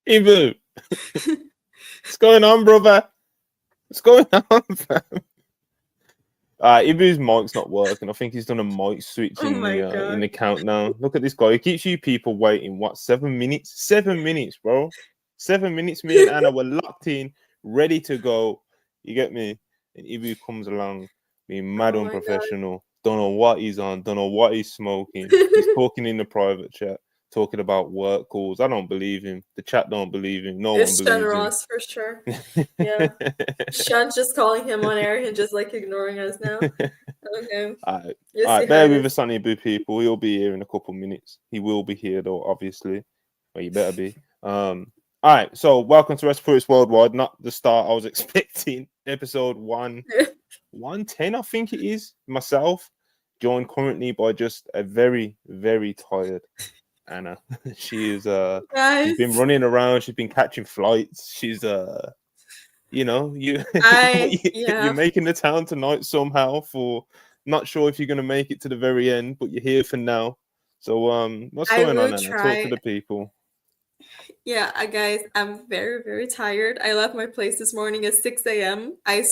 Ibu, what's going on, brother? What's going on, fam? Ibu's mic's not working. I think he's done a mic switch in the countdown. Look at this guy. He keeps you people waiting. What, 7 minutes? 7 minutes, bro. 7 minutes. Me and Anna were locked in, ready to go. You get me? And Ibu comes along, being mad unprofessional. Don't know what he's on. Don't know what he's smoking. He's talking in the private chat, talking about work calls. I don't believe him. The chat don't believe him. No one believes him. It's Sean Ross for sure. Yeah. Sean's just calling him on air and just like ignoring us now. Okay. All right. Bear with us, Sunny Boo people. He'll be here in a couple minutes. He will be here though, obviously. But you better be. All right. So welcome to WrestlePurists Worldwide. Not the start I was expecting. Episode 110, I think it is. Myself, joined currently by just a very, very tired Anna. She is she's been running around, she's been catching flights, she's you're making the town tonight somehow. For not sure if you're gonna make it to the very end, but you're here for now. So what's going on, Anna? Talk to the people. Yeah, guys, I'm very, very tired. I left my place this morning at 6 a.m. I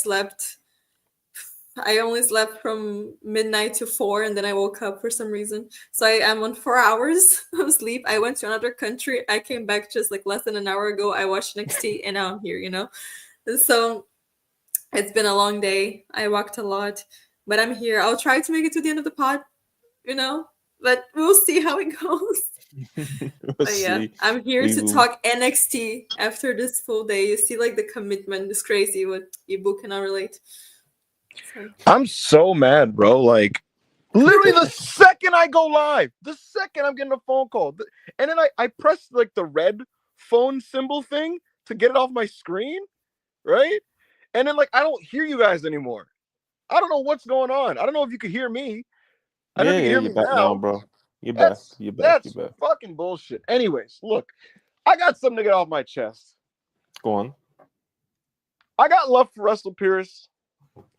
only slept from midnight to 4, and then I woke up for some reason. So I am on 4 hours of sleep. I went to another country. I came back just like less than an hour ago. I watched NXT, and now I'm here, So it's been a long day. I walked a lot, but I'm here. I'll try to make it to the end of the pod, but we'll see how it goes. I'm here to talk NXT after this full day. You see, like, the commitment is crazy. What Ibu cannot relate. So. I'm so mad, bro. Like, literally the second I go live, the second I'm getting a phone call, and then I press like the red phone symbol thing to get it off my screen, right? And then like I don't hear you guys anymore. I don't know what's going on. I don't know if you could hear me. I don't know if you can hear me now, bro. You're back. That's fucking bullshit. Anyways, look, I got something to get off my chest. Go on. I got love for WrestlePurists.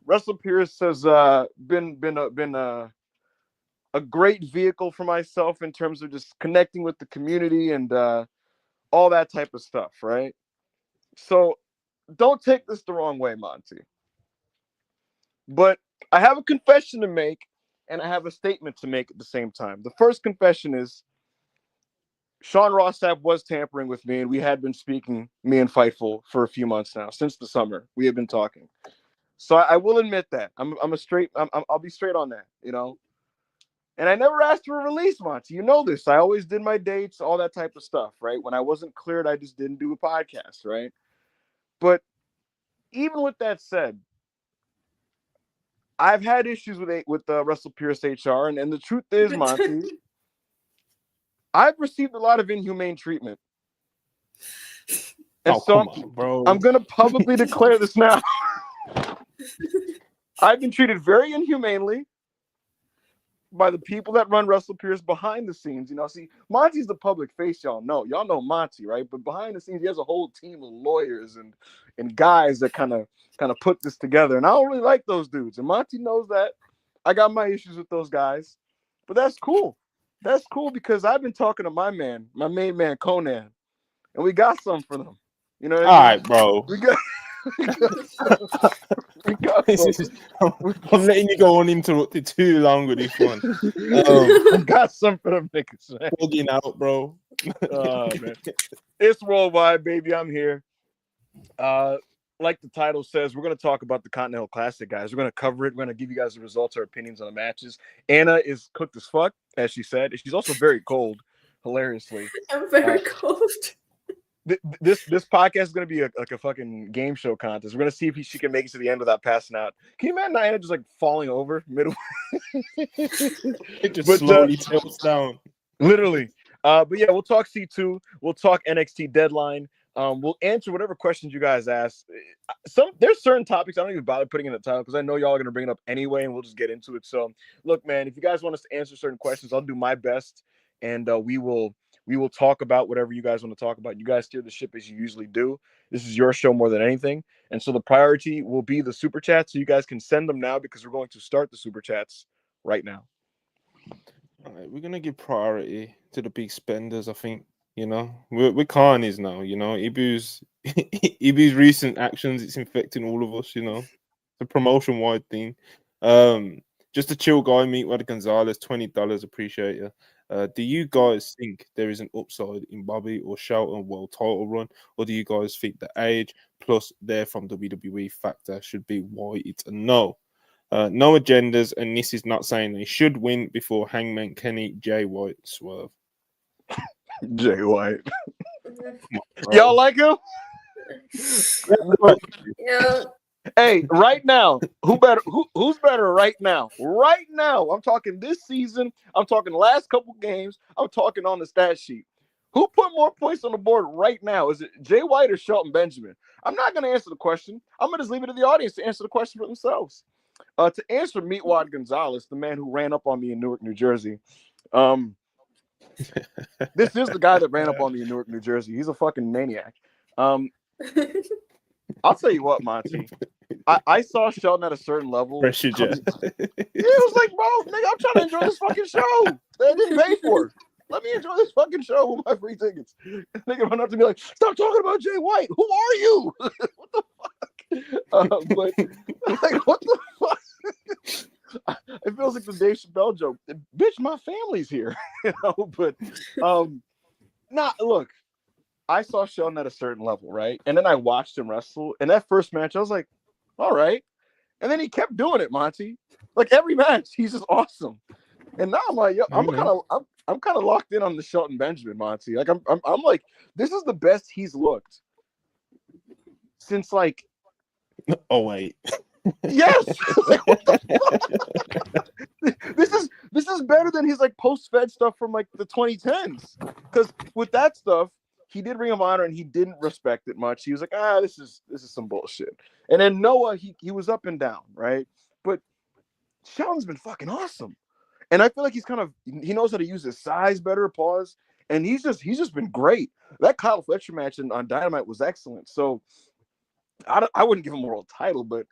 WrestlePurists has been a great vehicle for myself in terms of just connecting with the community and all that type of stuff, right? So don't take this the wrong way, Monty. But I have a confession to make, and I have a statement to make at the same time. The first confession is Sean Ross Sapp was tampering with me, and we had been speaking, me and Fightful, for a few months now. Since the summer, we have been talking. So I will admit that. I'll be straight on that, And I never asked for a release, Monty. You know this. I always did my dates, all that type of stuff, right? When I wasn't cleared, I just didn't do a podcast, right? But even with that said, I've had issues with WrestlePurists HR, and the truth is, Monty, I've received a lot of inhumane treatment. And I'm going to publicly declare this now. I've been treated very inhumanely by the people that run WrestlePurists behind the scenes. See, Monty's the public face, y'all know Monty, right? But behind the scenes, he has a whole team of lawyers and guys that kind of put this together. And I don't really like those dudes. And Monty knows that. I got my issues with those guys. But that's cool. That's cool because I've been talking to my main man, Conan. And we got something for them. You know what I mean? All right, bro. I'm letting you go uninterrupted too long with this one. I got something for them niggas. Plugging out, bro. Oh, man. It's worldwide, baby. I'm here. Like the title says, we're going to talk about the Continental Classic, guys. We're going to cover it. We're going to give you guys the results, our opinions on the matches. Anna is cooked as fuck, as she said. She's also very cold, hilariously. I'm very cold. This podcast is going to be a fucking game show contest. We're going to see if she can make it to the end without passing out. Can you imagine Anna just like falling over midway? It just slowly tilts down. Literally. But yeah, we'll talk C2. We'll talk NXT Deadline. We'll answer whatever questions you guys ask. There's certain topics I don't even bother putting in the title because I know y'all are going to bring it up anyway, and we'll just get into it. So look, man, if you guys want us to answer certain questions, I'll do my best, and we will talk about whatever you guys want to talk about. You guys steer the ship as you usually do. This is your show more than anything. And so the priority will be the super chats. So you guys can send them now because we're going to start the super chats right now. All right, we're going to give priority to the big spenders, I think. You know, we're carnies now. You know, Ibu's Ibu's recent actions, it's infecting all of us. You know, the promotion wide thing. Just a chill guy, Meatwad Gonzalez, $20, appreciate you. Do you guys think there is an upside in Bobby or Shelton world title run, or do you guys think the age plus they're from WWE factor should be why it's a no? No agendas, and this is not saying they should win before Hangman Kenny, Jay White, Swerve. Jay White. Y'all like him? Yeah. Hey, right now, who's better right now? Right now, I'm talking this season. I'm talking the last couple games. I'm talking on the stat sheet. Who put more points on the board right now? Is it Jay White or Shelton Benjamin? I'm not going to answer the question. I'm going to just leave it to the audience to answer the question for themselves. To answer Meatwad Gonzalez, the man who ran up on me in Newark, New Jersey. This is the guy that ran up on me in Newark, New Jersey. He's a fucking maniac. I'll tell you what, Monty. I saw Shelton at a certain level. Pressure jet. It was like, bro, nigga, I'm trying to enjoy this fucking show. They didn't pay for it. Let me enjoy this fucking show with my free tickets. Nigga run up to me like, stop talking about Jay White. Who are you? What the fuck? But like, what the fuck? It feels like the Dave Chappelle joke. Bitch, my family's here. You know, but look. I saw Shelton at a certain level, right? And then I watched him wrestle. And that first match, I was like, all right. And then he kept doing it, Monty. Like every match, he's just awesome. And now I'm like, yo, I'm kind of locked in on the Shelton Benjamin, Monty. Like I'm like, this is the best he's looked since like. Oh wait. Yes. Like, what the fuck? This is better than his like post-Fed stuff from like the 2010s. Because with that stuff. He did Ring of Honor and he didn't respect it much. He was like, this is some bullshit. And then Noah, he was up and down, right? But Shelton's been fucking awesome. And I feel like he knows how to use his size better, pause. And he's just been great. That Kyle Fletcher match on Dynamite was excellent. So I wouldn't give him a world title, but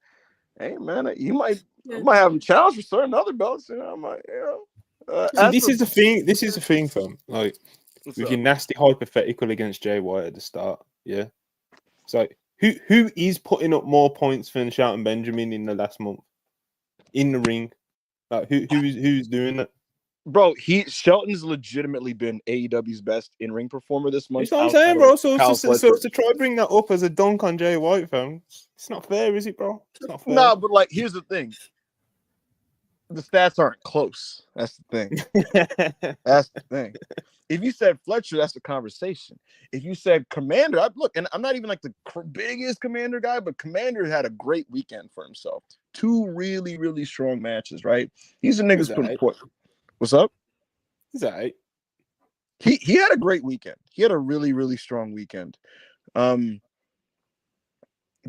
hey man, you might have him challenge for certain other belts. You know, I might, you know. See, this is the thing. This is the thing, fam. Like. What's with up? your nasty hypothetical against Jay White at the start, yeah. So who is putting up more points than Shelton Benjamin in the last month in the ring? Like who's doing that? Bro, Shelton's legitimately been AEW's best in-ring performer this month. That's what I'm saying, bro. So it's to try bring that up as a dunk on Jay White, fam. It's not fair, is it, bro? It's not fair. No, but like, here's the thing. The stats aren't close. That's the thing. That's the thing. If you said Fletcher, that's a conversation. If you said Commander, and I'm not even like the biggest Commander guy, but Commander had a great weekend for himself. 2 really, really strong matches, right? He's a nigga's putting point. What's up? He's all right. He had a great weekend. He had a really, really strong weekend. But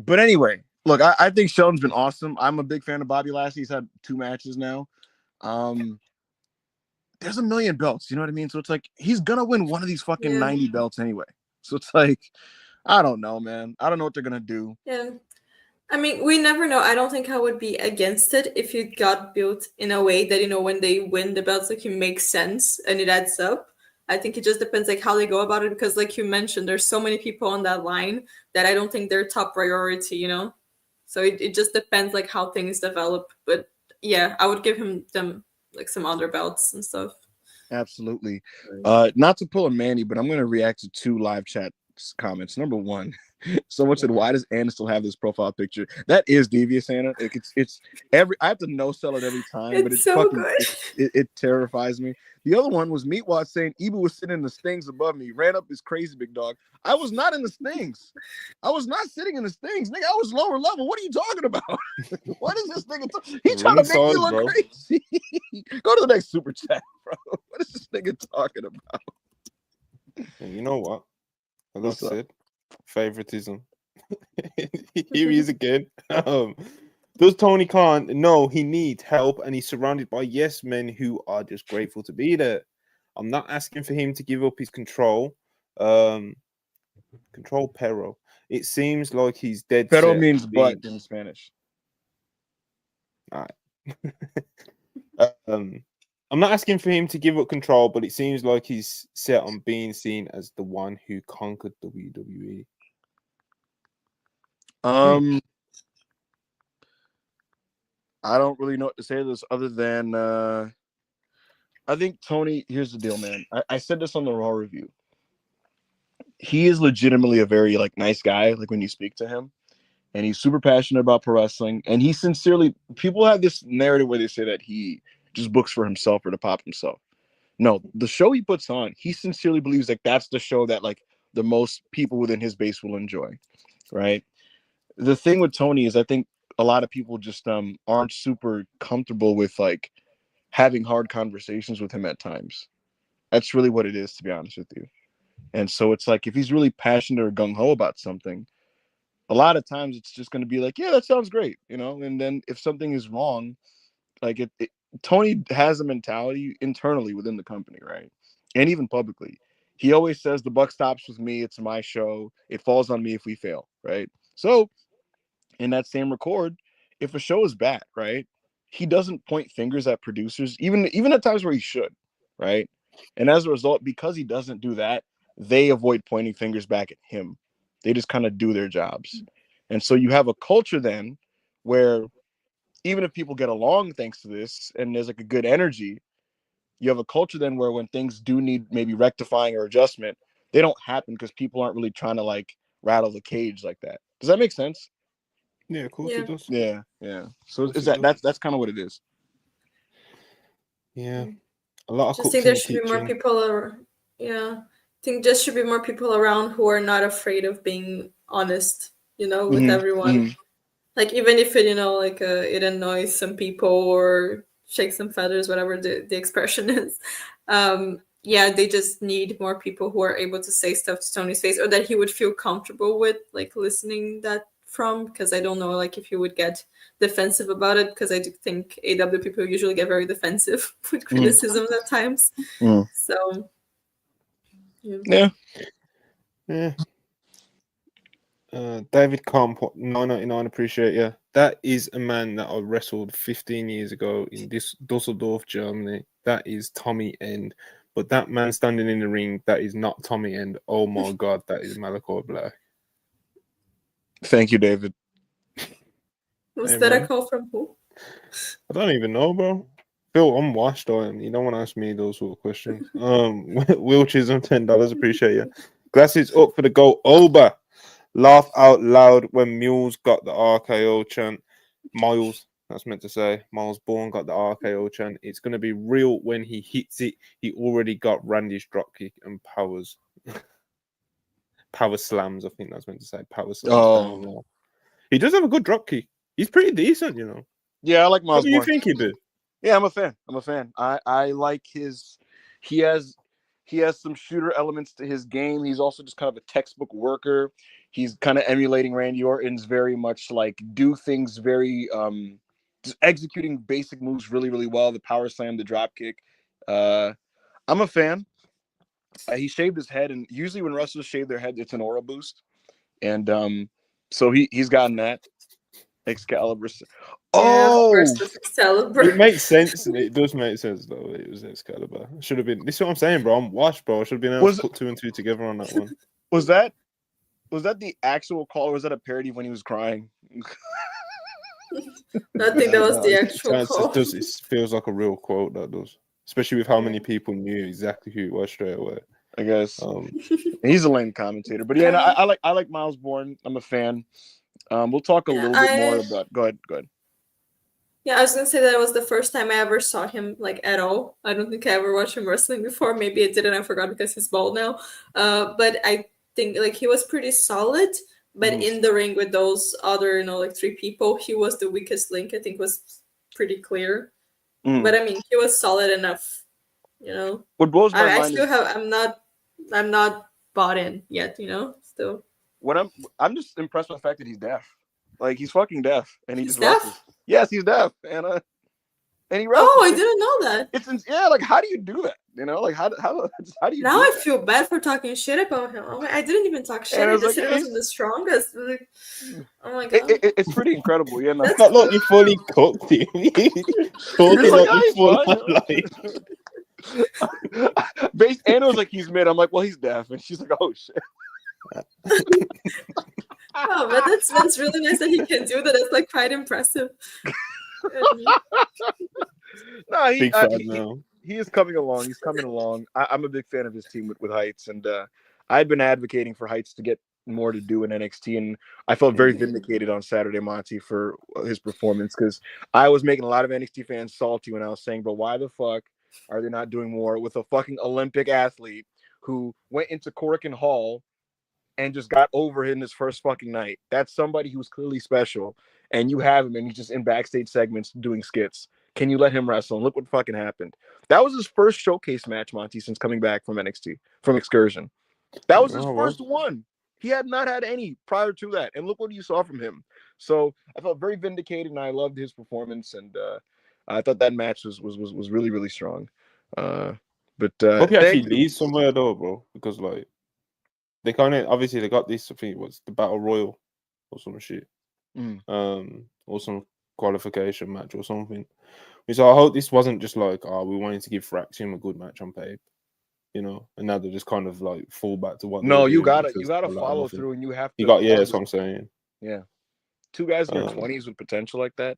anyway, look, I think Shelton's been awesome. I'm a big fan of Bobby Lashley. He's had 2 matches now. There's a million belts, you know what I mean? So it's like he's gonna win one of these fucking 90 belts anyway. So it's like, I don't know, man. I don't know what they're gonna do. Yeah. I mean, we never know. I don't think I would be against it if it got built in a way that, you know, when they win the belts, like, it makes sense and it adds up. I think it just depends, like, how they go about it, because, like you mentioned, there's so many people on that line that I don't think they're top priority, you know? So it just depends, like, how things develop. But, yeah, I would give them, like, some other belts and stuff. Absolutely. Not to pull a Manny, but I'm going to react to 2 live chat comments. Number 1, someone said, why does Anna still have this profile picture? That is devious, Anna. It's I have to no sell it every time, but it's so fucking good. It terrifies me. The other one was Meatwad saying Ibu was sitting in the stings above me, ran up his crazy big dog. I was not in the stings. I was not sitting in the stings, nigga. I was lower level. What are you talking about? What is this nigga? He trying to make me look crazy. Go to the next super chat, bro. What is this nigga talking about? And you know what? As I said, favoritism. Here he is again. Does Tony Khan know he needs help and he's surrounded by yes men who are just grateful to be there? I'm not asking for him to give up his control. Control Pero. It seems like he's dead. Pero means butt in Spanish. All right. I'm not asking for him to give up control, but it seems like he's set on being seen as the one who conquered WWE. I don't really know what to say to this other than I think Tony, here's the deal, man. I said this on the Raw review. He is legitimately a very like nice guy, like when you speak to him, and he's super passionate about pro wrestling. And he sincerely, people have this narrative where they say that he just books for himself or to pop himself. No, the show he puts on, he sincerely believes like that's the show that like the most people within his base will enjoy, right? The thing with Tony is I think a lot of people just aren't super comfortable with like having hard conversations with him at times. That's really what it is, to be honest with you. And so it's like if he's really passionate or gung-ho about something, a lot of times it's just going to be like, yeah, that sounds great, you know. And then if something is wrong, like Tony has a mentality internally within the company, right? And even publicly. He always says the buck stops with me. It's my show. It falls on me if we fail, right? So in that same record, if a show is bad, right, he doesn't point fingers at producers, even at times where he should, right? And as a result, because he doesn't do that, they avoid pointing fingers back at him. They just kind of do their jobs. And so you have a culture then where even if people get along thanks to this and there's like a good energy, you have a culture then where when things do need maybe rectifying or adjustment, they don't happen because people aren't really trying to like rattle the cage like that. Does that make sense? Yeah, of course it does. Yeah. So is that's kind of what it is. Yeah, a lot of Just cooks think in there the should be kitchen. more people. Yeah, I think there should be more people around who are not afraid of being honest. With everyone. Like even if it like it annoys some people or shakes some feathers, whatever the expression is. Yeah, they just need more people who are able to say stuff to Tony's face, or that he would feel comfortable with, like listening that from. Because I don't know, like if he would get defensive about it, because I do think AW people usually get very defensive with criticisms at times. So yeah. David Comp 999, appreciate you. That is a man that I wrestled 15 years ago in this Dusseldorf, Germany. That is Tommy End. But that man standing in the ring, that is not Tommy End. Oh my God, that is Malachi Black. Thank you, David. Was that a call from who? I don't even know, bro. Phil, I'm washed on. You don't want to ask me those sort of questions. Will Chisholm, $10, appreciate you. Glasses up for the go over. Laugh out loud when Mules got the RKO chant. Miles, that's meant to say. Miles Bourne got the RKO chant. It's going to be real when he hits it. He already got Randy's dropkick and powers. Power slams, I think that's meant to say. Power slams. Down. He does have a good dropkick. He's pretty decent, you know. Yeah, I like Miles Bourne. What do you think he did? Yeah, I'm a fan. I like his. He has some shooter elements to his game. He's also just kind of a textbook worker. He's kind of emulating Randy Orton's very much like do things very just executing basic moves really, really well. The power slam, the drop kick. I'm a fan. He shaved his head, and usually when wrestlers shave their head, it's an aura boost. And so he's gotten that. Excalibur. Excalibur. It makes sense. It does make sense, though. It was Excalibur. Should have been. This is what I'm saying, bro. I'm washed, bro. I should have been able to put 2 and 2 together on that one. Was that the actual call, or was that a parody when he was crying? I think that was the actual call. It feels like a real quote, that does. Especially with how many people knew exactly who it was straight away. I guess. He's a lame commentator. But yeah, no, I like Miles Bourne. I'm a fan. We'll talk a little bit more about. Go ahead. Yeah, I was gonna say that it was the first time I ever saw him like at all. I don't think I ever watched him wrestling before. Maybe I did and I forgot because he's bald now. But I think like he was pretty solid. But in the ring with those other, like 3 people, he was the weakest link. I think it was pretty clear. But I mean, he was solid enough. What blows my mind I'm not bought in yet. Still. What I'm just impressed with the fact that he's deaf. Like he's fucking deaf, and he he's just deaf. wrestles. Yes, he's deaf, and And he wrestled. Oh, I didn't know that. Like how do you do that? You know, like how do you? Now do I that? feel bad for talking shit about him. Oh my, I didn't even talk shit. And I I was just like, said it wasn't the strongest. Like, oh my god. it's pretty incredible. Yeah, no. It's not like you fully cooked him. Talking like, like you full fine, on, like. Anna was like, he's mid. I'm like, well, he's deaf, and she's like, oh shit. Oh, but that's really nice that he can do that. It's like quite impressive. No, Big fan now. he is coming along. He's coming along. I'm a big fan of his team with Heights, and I've been advocating for Heights to get more to do in NXT, and I felt very vindicated on Saturday, Monty, for his performance, because I was making a lot of NXT fans salty when I was saying, but why the fuck are they not doing more with a fucking Olympic athlete who went into Korakuen Hall and just got over in his first fucking night? That's somebody who's clearly special, and you have him, and he's just in backstage segments doing skits. Can you let him wrestle? And look what fucking happened. That was his first showcase match, Monty, since coming back from NXT, from Excursion. That was his first one. He had not had any prior to that, and look what you saw from him. So I felt very vindicated, and I loved his performance, and I thought that match was really, really strong. But hope he actually leads somewhere though, bro, because like they kind of obviously they got this. I think it was the Battle Royal or some shit, or some qualification match or something. So I hope this wasn't just like, we wanted to give Fraxium a good match on paper, you know, and now they just kind of like fall back to what. No, you gotta follow through, and you have to. That's what I'm saying. Yeah, two guys in their 20s with potential like that.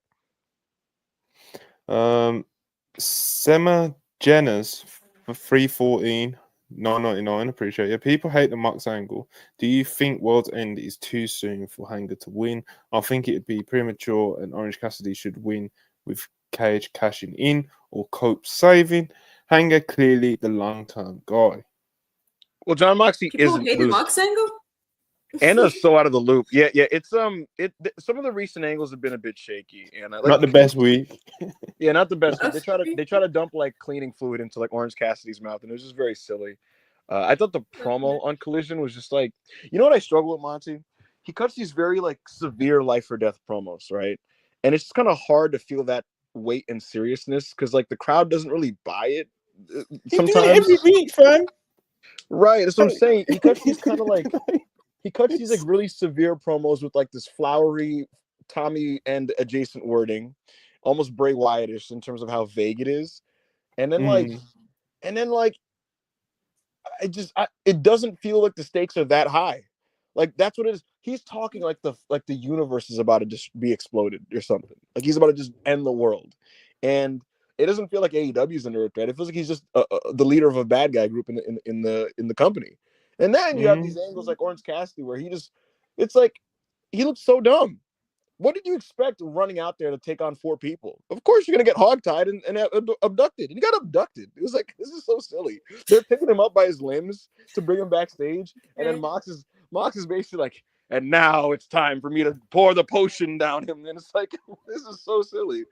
Sema Jenner's for 314. 9.99, appreciate it. People hate the Mox angle. Do you think World's End is too soon for Hanger to win? I think it'd be premature, and Orange Cassidy should win with Cage cashing in or Cope saving. Hanger clearly the long-term guy. Well, John Moxley isn't hate the Mox angle. Anna's so out of the loop. Yeah. It's some of the recent angles have been a bit shaky, and not the best week. Yeah, not the best. They try to dump like cleaning fluid into like Orange Cassidy's mouth, and it was just very silly. I thought the promo on Collision was just like, you know what I struggle with, Monty? He cuts these very like severe life or death promos, right? And it's just kind of hard to feel that weight and seriousness because like the crowd doesn't really buy it sometimes. Every week, fam. Right, that's what I'm saying. He cuts these kind of like these like really severe promos with like this flowery Tommy and adjacent wording, almost Bray Wyatt-ish in terms of how vague it is, and then it doesn't feel like the stakes are that high. Like that's what it is. He's talking like the universe is about to just be exploded or something. Like he's about to just end the world, and it doesn't feel like AEW is under a threat. It feels like he's just the leader of a bad guy group in the company. And then you have these angles like Orange Cassidy where it's like he looks so dumb. What did you expect running out there to take on 4 people? Of course you're gonna get hogtied and abducted. And he got abducted. It was like, this is so silly. They're picking him up by his limbs to bring him backstage, and then Mox is basically like, and now it's time for me to pour the potion down him. And it's like, this is so silly.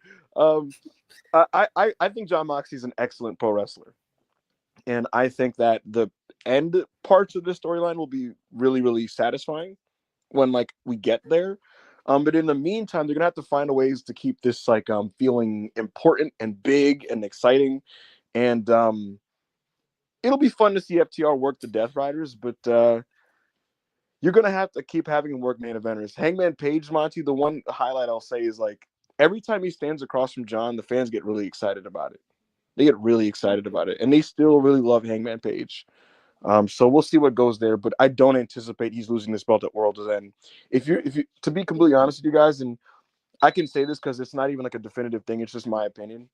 I think John Moxley's an excellent pro wrestler, and I think that the end parts of this storyline will be really, really satisfying when like we get there. But in the meantime, they're gonna have to find ways to keep this like feeling important and big and exciting, and it'll be fun to see FTR work the Death Riders, but you're gonna have to keep having him work main eventers. Hangman Page, Monty, the one highlight I'll say is like every time he stands across from John, the fans get really excited about it. They get really excited about it, and they still really love Hangman Page. So we'll see what goes there, but I don't anticipate he's losing this belt at World's End. If you, to be completely honest with you guys, and I can say this because it's not even like a definitive thing, it's just my opinion.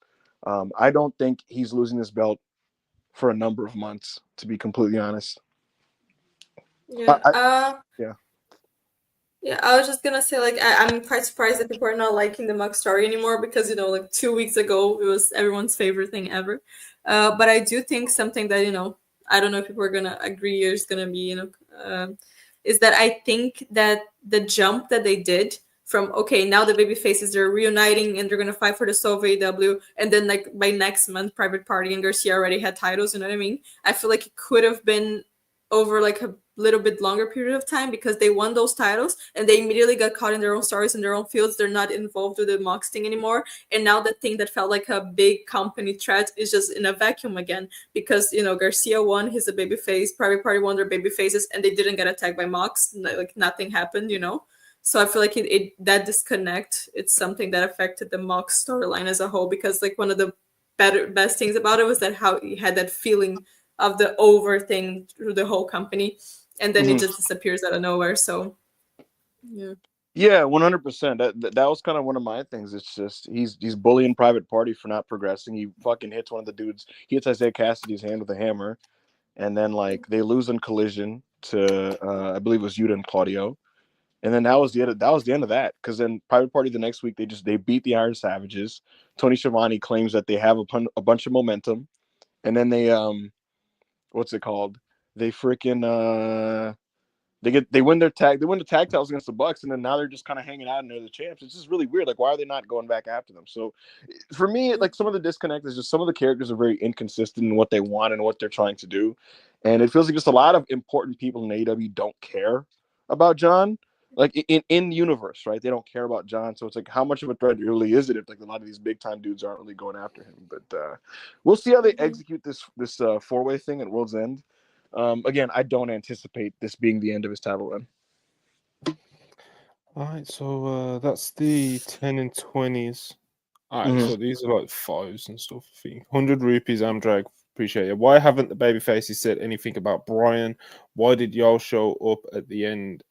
I don't think he's losing this belt for a number of months, to be completely honest. Yeah. Yeah, I was just gonna say, like, I'm quite surprised that people are not liking the Mox story anymore because, you know, like 2 weeks ago, it was everyone's favorite thing ever. But I do think something that, you know, I don't know if people are gonna agree or is gonna be, you know, is that I think that the jump that they did from, okay, now the baby faces, they're reuniting and they're gonna fight for the soul of AEW, and then like by next month, Private Party and Garcia already had titles, you know what I mean? I feel like it could have been over like a little bit longer period of time because they won those titles and they immediately got caught in their own stories in their own fields. They're not involved with the Mox thing anymore. And now the thing that felt like a big company threat is just in a vacuum again because, you know, Garcia won, he's a babyface, Private Party won their baby faces, and they didn't get attacked by Mox. Like nothing happened, you know? So I feel like that disconnect, it's something that affected the Mox storyline as a whole because like one of the best things about it was that how he had that feeling of the over thing through the whole company, and then it just disappears out of nowhere. So yeah, 100%. That was kind of one of my things. It's just he's bullying Private Party for not progressing. He fucking hits one of the dudes. He hits Isaiah Cassidy's hand with a hammer, and then like they lose in Collision to I believe it was Yuta and Claudio, and then that was the end of that. Because then Private Party the next week they beat the Iron Savages. Tony Schiavone claims that they have a bunch of momentum, and then they what's it called? They freaking they win the tag titles against the Bucks, and then now they're just kind of hanging out and they're the champs. It's just really weird. Like, why are they not going back after them? So for me, like some of the disconnect is just some of the characters are very inconsistent in what they want and what they're trying to do. And it feels like just a lot of important people in AEW don't care about John. Like in universe, right? They don't care about John. So it's like, how much of a threat really is it if like a lot of these big time dudes aren't really going after him? But we'll see how they execute this 4-way thing at World's End. Again, I don't anticipate this being the end of his title run. All right, so that's the 10 and 20s. All right, so these are like 5s and stuff. I think 100 rupees, Amdrag. Appreciate it. Why haven't the babyfaces said anything about Brian? Why did y'all show up at the end?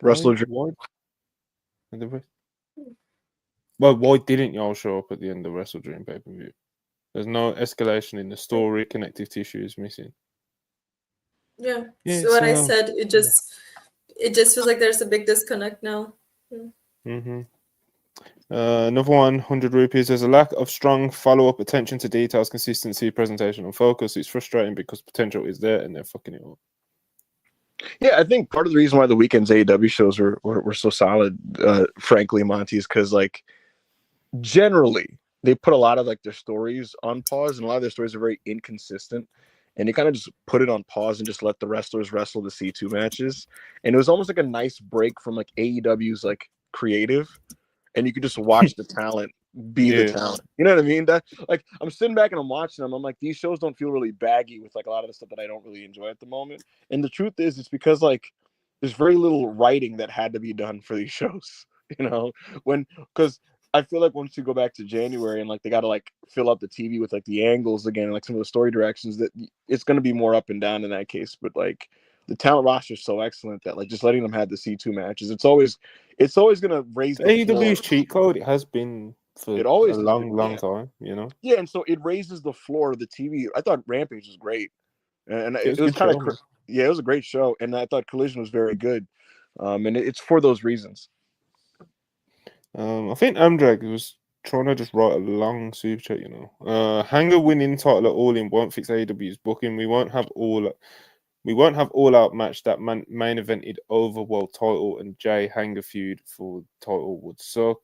Wrestler, why didn't y'all show up at the end of Wrestle Dream pay-per-view? There's no escalation in the story. Connective tissue is missing. Yeah. So what I said, it just feels like there's a big disconnect now. Another 100 rupees. There's a lack of strong follow-up, attention to details, consistency, presentation, and focus. It's frustrating because potential is there and they're fucking it up. Yeah, I think part of the reason why the weekend's AEW shows were so solid, frankly, Monty, is because like generally they put a lot of like their stories on pause, and a lot of their stories are very inconsistent. And they kind of just put it on pause and just let the wrestlers wrestle the C2 matches. And it was almost like a nice break from like AEW's like creative. And you could just watch the talent be the talent. You know what I mean? That like I'm sitting back and I'm watching them. I'm like, these shows don't feel really baggy with like a lot of the stuff that I don't really enjoy at the moment. And the truth is, it's because like there's very little writing that had to be done for these shows. You know, because I feel like once you go back to January and like they got to like fill up the TV with like the angles again, and, like some of the story directions, that it's going to be more up and down in that case. But like the talent roster is so excellent that like just letting them have the C2 matches, it's always going to raise the AEW's cheat code. It has been for a long time, you know. Yeah, and so it raises the floor of the TV. I thought Rampage was great, and it was kind of it was a great show, and I thought Collision was very good, and it's for those reasons. I think Amdrag was trying to just write a long super chat, you know. Hanger winning title at All In won't fix AEW's booking. We won't have all out match that main evented over world title, and Jay Hanger feud for title would suck.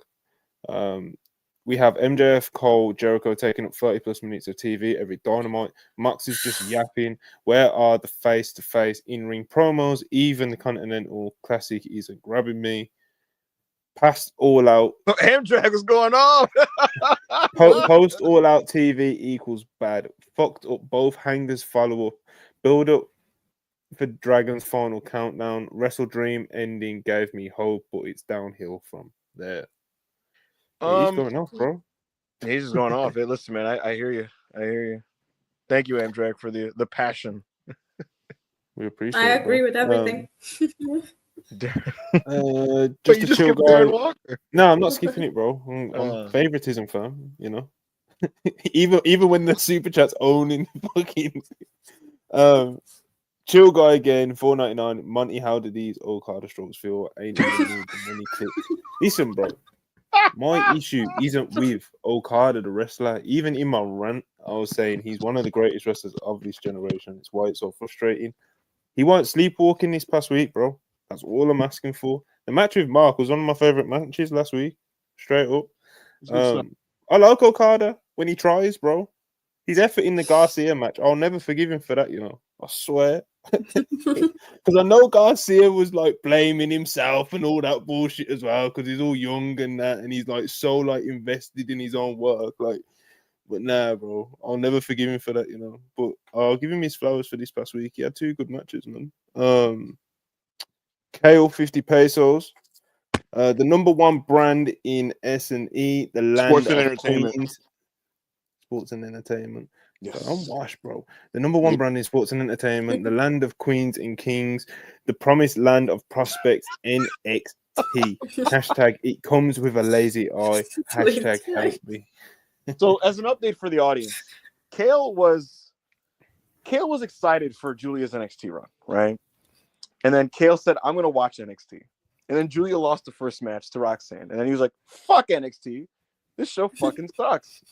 We have MJF, Cole, Jericho taking up 30+ minutes of TV every Dynamite. Mox is just yapping. Where are the face-to-face in-ring promos? Even the Continental Classic isn't grabbing me. Past All Out. Amdrag was going on. Post All Out TV equals bad. Fucked up both Hangers follow-up. Build up for Dragon's final countdown. Wrestle Dream ending gave me hope, but it's downhill from there. He's going off, bro. He's just going off. Hey, listen, man, I hear you. Thank you, Amdrag, for the passion. We appreciate I it. agree with everything. Just a chill guy. No, I'm not skipping it, bro. I'm favoritism firm, you know. even when the super chat's owning fucking chill guy again, $4.99. Monty, how do these Okada struggles feel? Ain't even need the money clip. Listen, bro. My issue isn't with Okada the wrestler. Even in my rant, I was saying he's one of the greatest wrestlers of this generation. It's why it's so frustrating. He weren't sleepwalking this past week, bro. That's all I'm asking for. The match with Mark was one of my favorite matches last week. Straight up. I like Okada when he tries, bro. He's effort in the Garcia match. I'll never forgive him for that, you know. I swear. Because I know Garcia was like blaming himself and all that bullshit as well, because he's all young and that, and he's like so like invested in his own work, like. But nah, bro, I'll never forgive him for that, you know. But I'll give him his flowers for this past week. He had 2 good matches, man. Kale 50 pesos. The number 1 brand in S&E, the land Sports and of entertainment. Queens. Sports and entertainment. Yes. So I'm washed, bro. The number 1 brand in sports and entertainment, the land of queens and kings, the promised land of prospects, NXT. Hashtag it comes with a lazy eye. Hashtag help me. So, as an update for the audience, Kale was excited for Julia's NXT run, right? And then Kale said, "I'm gonna watch NXT." And then Julia lost the first match to Roxanne, and then he was like, "Fuck NXT, this show fucking sucks."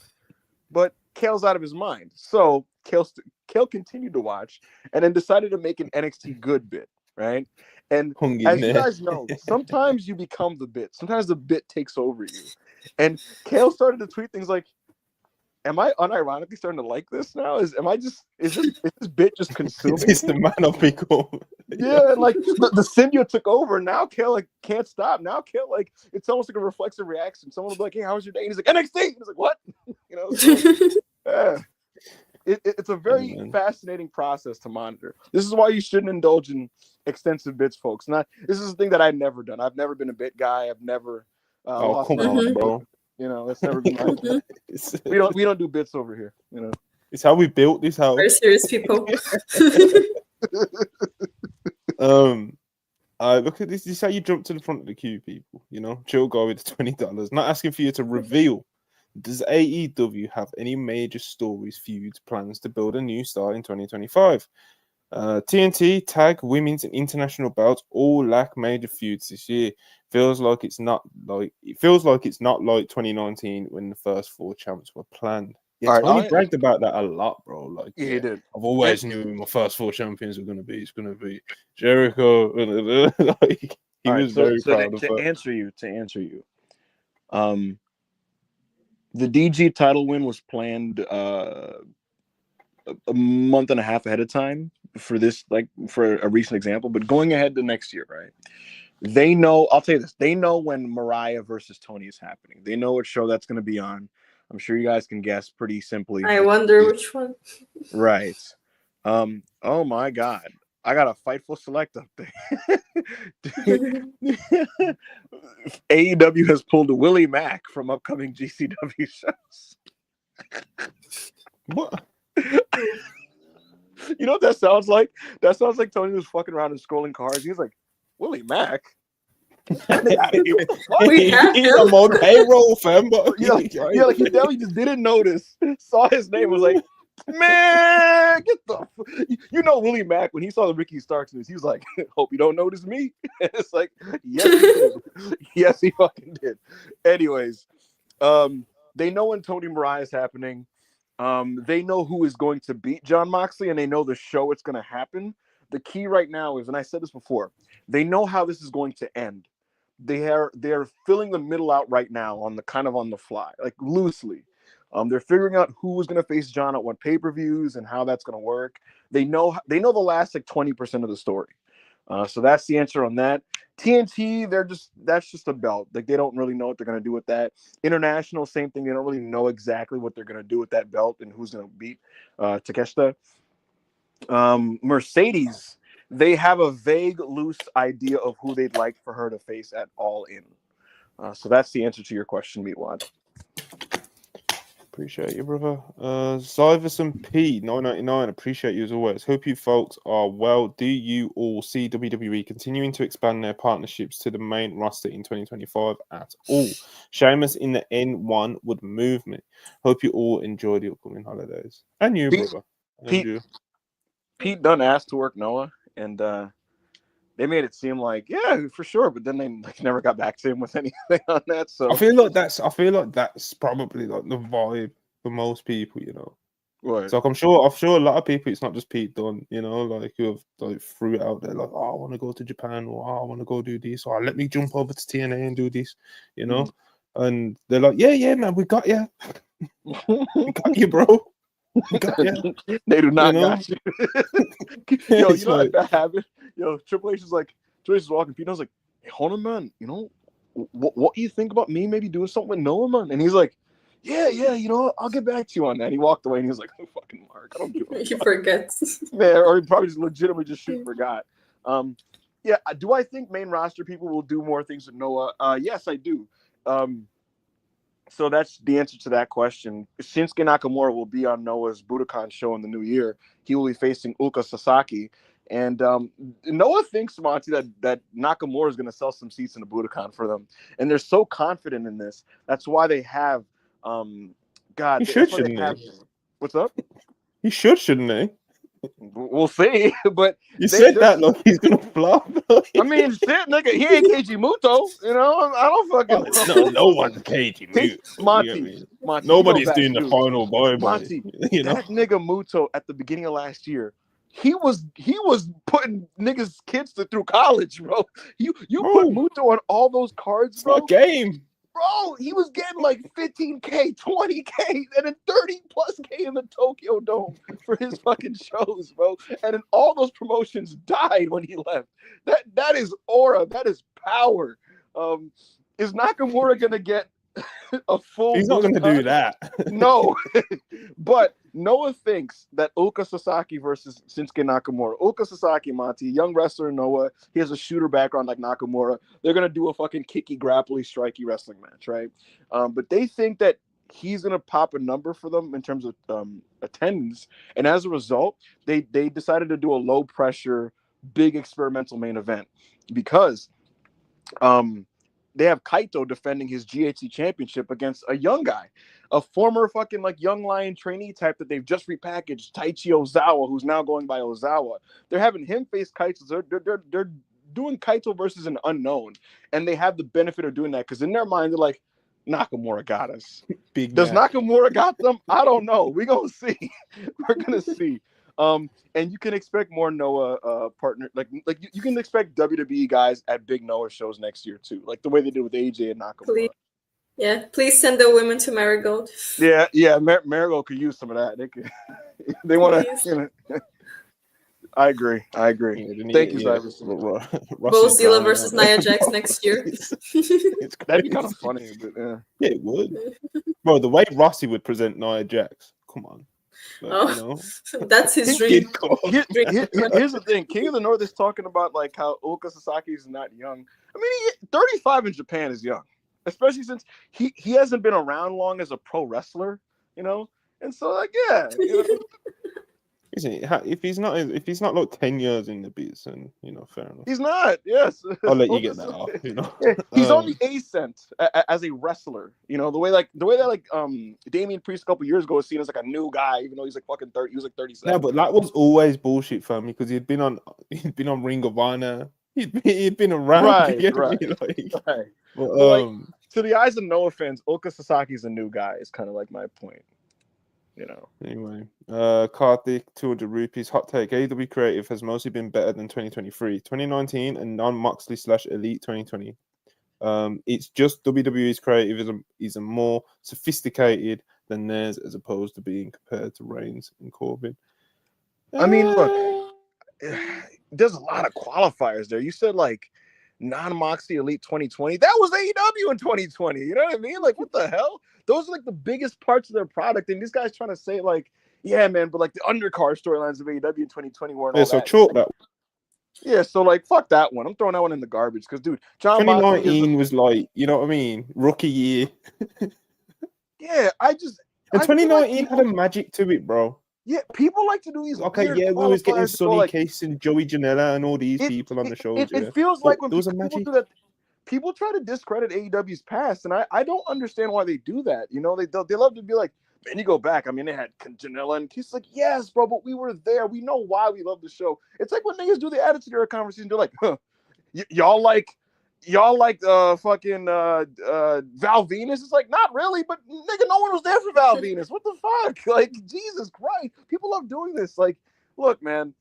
But Kale's out of his mind, so Kale continued to watch, and then decided to make an NXT good bit, right? And as you guys know, sometimes you become the bit. Sometimes the bit takes over you. And Kale started to tweet things like, am I unironically starting to like this now? Is this bit just consuming? It's the man of become. Yeah, and like the symbiote took over. Now Kale like can't stop. Now Kale like it's almost like a reflexive reaction. Someone will be like, "Hey, how was your day?" And he's like, "NXT." And he's like, "What?" You know. So, yeah. It's a very fascinating process to monitor. This is why you shouldn't indulge in extensive bits, folks. This is a thing that I've never done. I've never been a bit guy. I've never lost come on, bro. You know, that's never been my we don't do bits over here, you know. It's how we built this house. Very serious people. Look at this. This is how you jump to the front of the queue, people. You know, chill guy with $20. Not asking for you to reveal. Does AEW have any major stories, feuds, plans to build a new star in 2025? TNT, tag, women's, and international belts all lack major feuds this year. Feels like it's not like 2019 when the first 4 champs were planned. Yeah, Tony bragged about that a lot, bro. Like, yeah, he did. I've always knew who my first 4 champions were going to be. It's going to be Jericho. Like, he was very proud of that. To answer you, the DG title win was planned a month and a half ahead of time for this, like for a recent example. But going ahead to next year, right? They know. I'll tell you this: they know when Mariah versus Tony is happening. They know what show that's going to be on. I'm sure you guys can guess pretty simply. I wonder which one. Right. Oh my God. I got a Fightful Select up there. AEW has pulled Willie Mack from upcoming GCW shows. What? You know what that sounds like? That sounds like Tony was fucking around and scrolling cards. He's like, Willie Mack? He's a more payroll fam, but like he definitely just didn't notice. Saw his name, was like, man, get the you know Willie Mack when he saw the Ricky Starks news, he was like, hope you don't notice me. It's like, yes, he did. Yes, he fucking did. Anyways, they know when Tony Mariah is happening. They know who is going to beat John Moxley, and they know the show it's going to happen. The key right now is, and I said this before, they know how this is going to end. They're filling the middle out right now on the fly, like loosely. They're figuring out who is going to face John at what pay-per-views and how that's going to work. They know the last like 20% of the story. So that's the answer on that. TNT, that's just a belt. Like they don't really know what they're going to do with that. International, same thing. They don't really know exactly what they're going to do with that belt and who's going to beat Takeshita. Mercedes, they have a vague, loose idea of who they'd like for her to face at All In. So that's the answer to your question, Meatwad. Appreciate you, brother. Zyverson P 999. Appreciate you as always. Hope you folks are well. Do you all see WWE continuing to expand their partnerships to the main roster in 2025 at all? Sheamus in the N1 would move me. Hope you all enjoy the upcoming holidays. And you, brother. And Pete Dunne asked to work Noah, and they made it seem like, yeah, for sure, but then they never got back to him with anything on that. So I feel like that's probably like the vibe for most people, you know. Right. So like, I'm sure a lot of people, it's not just Pete Dunne, you know, like who have like threw it out there, like, oh, I want to go to Japan, or oh, I want to go do this, or let me jump over to TNA and do this, you know. And they're like, yeah, man, we got you. We got you, bro. They do not got you. Yo, you know like, that happened? Yo, Triple H is walking. Pete's like, hey, hold on, man. You know, what do you think about me maybe doing something with Noah, man? And he's like, yeah, you know, I'll get back to you on that. He walked away and he was like, oh, fucking Mark, I don't give a fuck. He forgets. Man, or he probably just legitimately just forgot. Yeah, do I think main roster people will do more things with Noah? Yes, I do. So that's the answer to that question. Shinsuke Nakamura will be on Noah's Budokan show in the new year. He will be facing Uka Sasaki. And Noah thinks, Monty, that Nakamura is going to sell some seats in the Budokan for them. And they're so confident in this. That's why they have God. He should, shouldn't he? What's up? He should, shouldn't he? We'll see. But you said that like he's gonna flop. I mean, shit, nigga, he ain't Keiji Muto. You know, I don't fucking know. No one's Keiji Muto. Monty, nobody's doing the final boy. Monty, you know that nigga Muto at the beginning of last year, he was putting niggas kids through college, bro. You put Muto on all those cards, bro. It's not a game. Bro, he was getting like 15K, 20K, and then 30+K in the Tokyo Dome for his fucking shows, bro. And then all those promotions died when he left. That is aura. That is power. Is Nakamura gonna get a full? He's not gonna do that. No, but Noah thinks that Uka Sasaki versus Shinsuke Nakamura. Uka Sasaki, Monty, young wrestler Noah. He has a shooter background like Nakamura. They're gonna do a fucking kicky, grapply, strikey wrestling match, right? But they think that he's gonna pop a number for them in terms of attendance, and as a result, they decided to do a low pressure, big experimental main event because they have Kaito defending his GHC championship against a young guy, a former fucking like young lion trainee type that they've just repackaged, Taichi Ozawa, who's now going by Ozawa. They're having him face Kaito. They're doing Kaito versus an unknown, and they have the benefit of doing that because in their mind they're like, Nakamura got us. Does Nakamura got them? I don't know. We're gonna see. We're gonna see. And you can expect more Noah partner, like you can expect WWE guys at big Noah shows next year too, like the way they did with AJ and Nakamura. Please send the women to Marigold. Yeah, Marigold could use some of that. They want to. I agree. Thank you, Cyrus. Bozilla versus Nia Jax next year. That'd be kind of funny, but yeah, it would. Bro, the way Rossi would present Nia Jax, come on. But, you know. That's his dream. Here's the thing: King of the North is talking about like how Uka Sasaki is not young. I mean, 35 in Japan is young, especially since he hasn't been around long as a pro wrestler, you know. And so, like, yeah, you know. If he's not like 10 years in the biz, and you know, fair enough. He's not. Yes, I'll let you get that off. You know, he's on the ascent as a wrestler. You know, the way that Damian Priest a couple years ago was seen as like a new guy, even though he's like fucking 30. He was like 37. Yeah, but that was always bullshit for me because he'd been on Ring of Honor. He'd been around. Right. But, to the eyes of Noah fans, Uka Sasaki's a new guy. Is kind of like my point. You know. Anyway, Karthik, 200 rupees. Hot take: AEW creative has mostly been better than 2023, 2019, and non-Moxley / Elite 2020. It's just WWE's creative is a more sophisticated than theirs, as opposed to being compared to Reigns and Corbin. I mean, look, there's a lot of qualifiers there. You said like non-Moxley Elite 2020. That was AEW in 2020. You know what I mean? Like, what the hell? Those are like the biggest parts of their product, and these guys trying to say like, yeah, man, but like the undercard storylines of AEW in 2020 weren't all so that. chalk that. Yeah, so like, fuck that one. I'm throwing that one in the garbage because, dude, John 2019 was like, you know what I mean, rookie year. Yeah, and 2019 had a magic to it, bro. Yeah, people like to do these. Okay, yeah, we was getting Sonny Case and Joey Janela and all these people on the show. It feels like when people do that, people try to discredit AEW's past, and I don't understand why they do that. You know, they love to be like, man, you go back. I mean, they had Janela, and he's like, yes, bro, but we were there. We know why we love the show. It's like when niggas do the Attitude Era conversation, they're like, huh, y'all like fucking Val Venus. It's like, not really, but nigga, no one was there for Val Venus. What the fuck? Like, Jesus Christ, people love doing this. Like, look, man,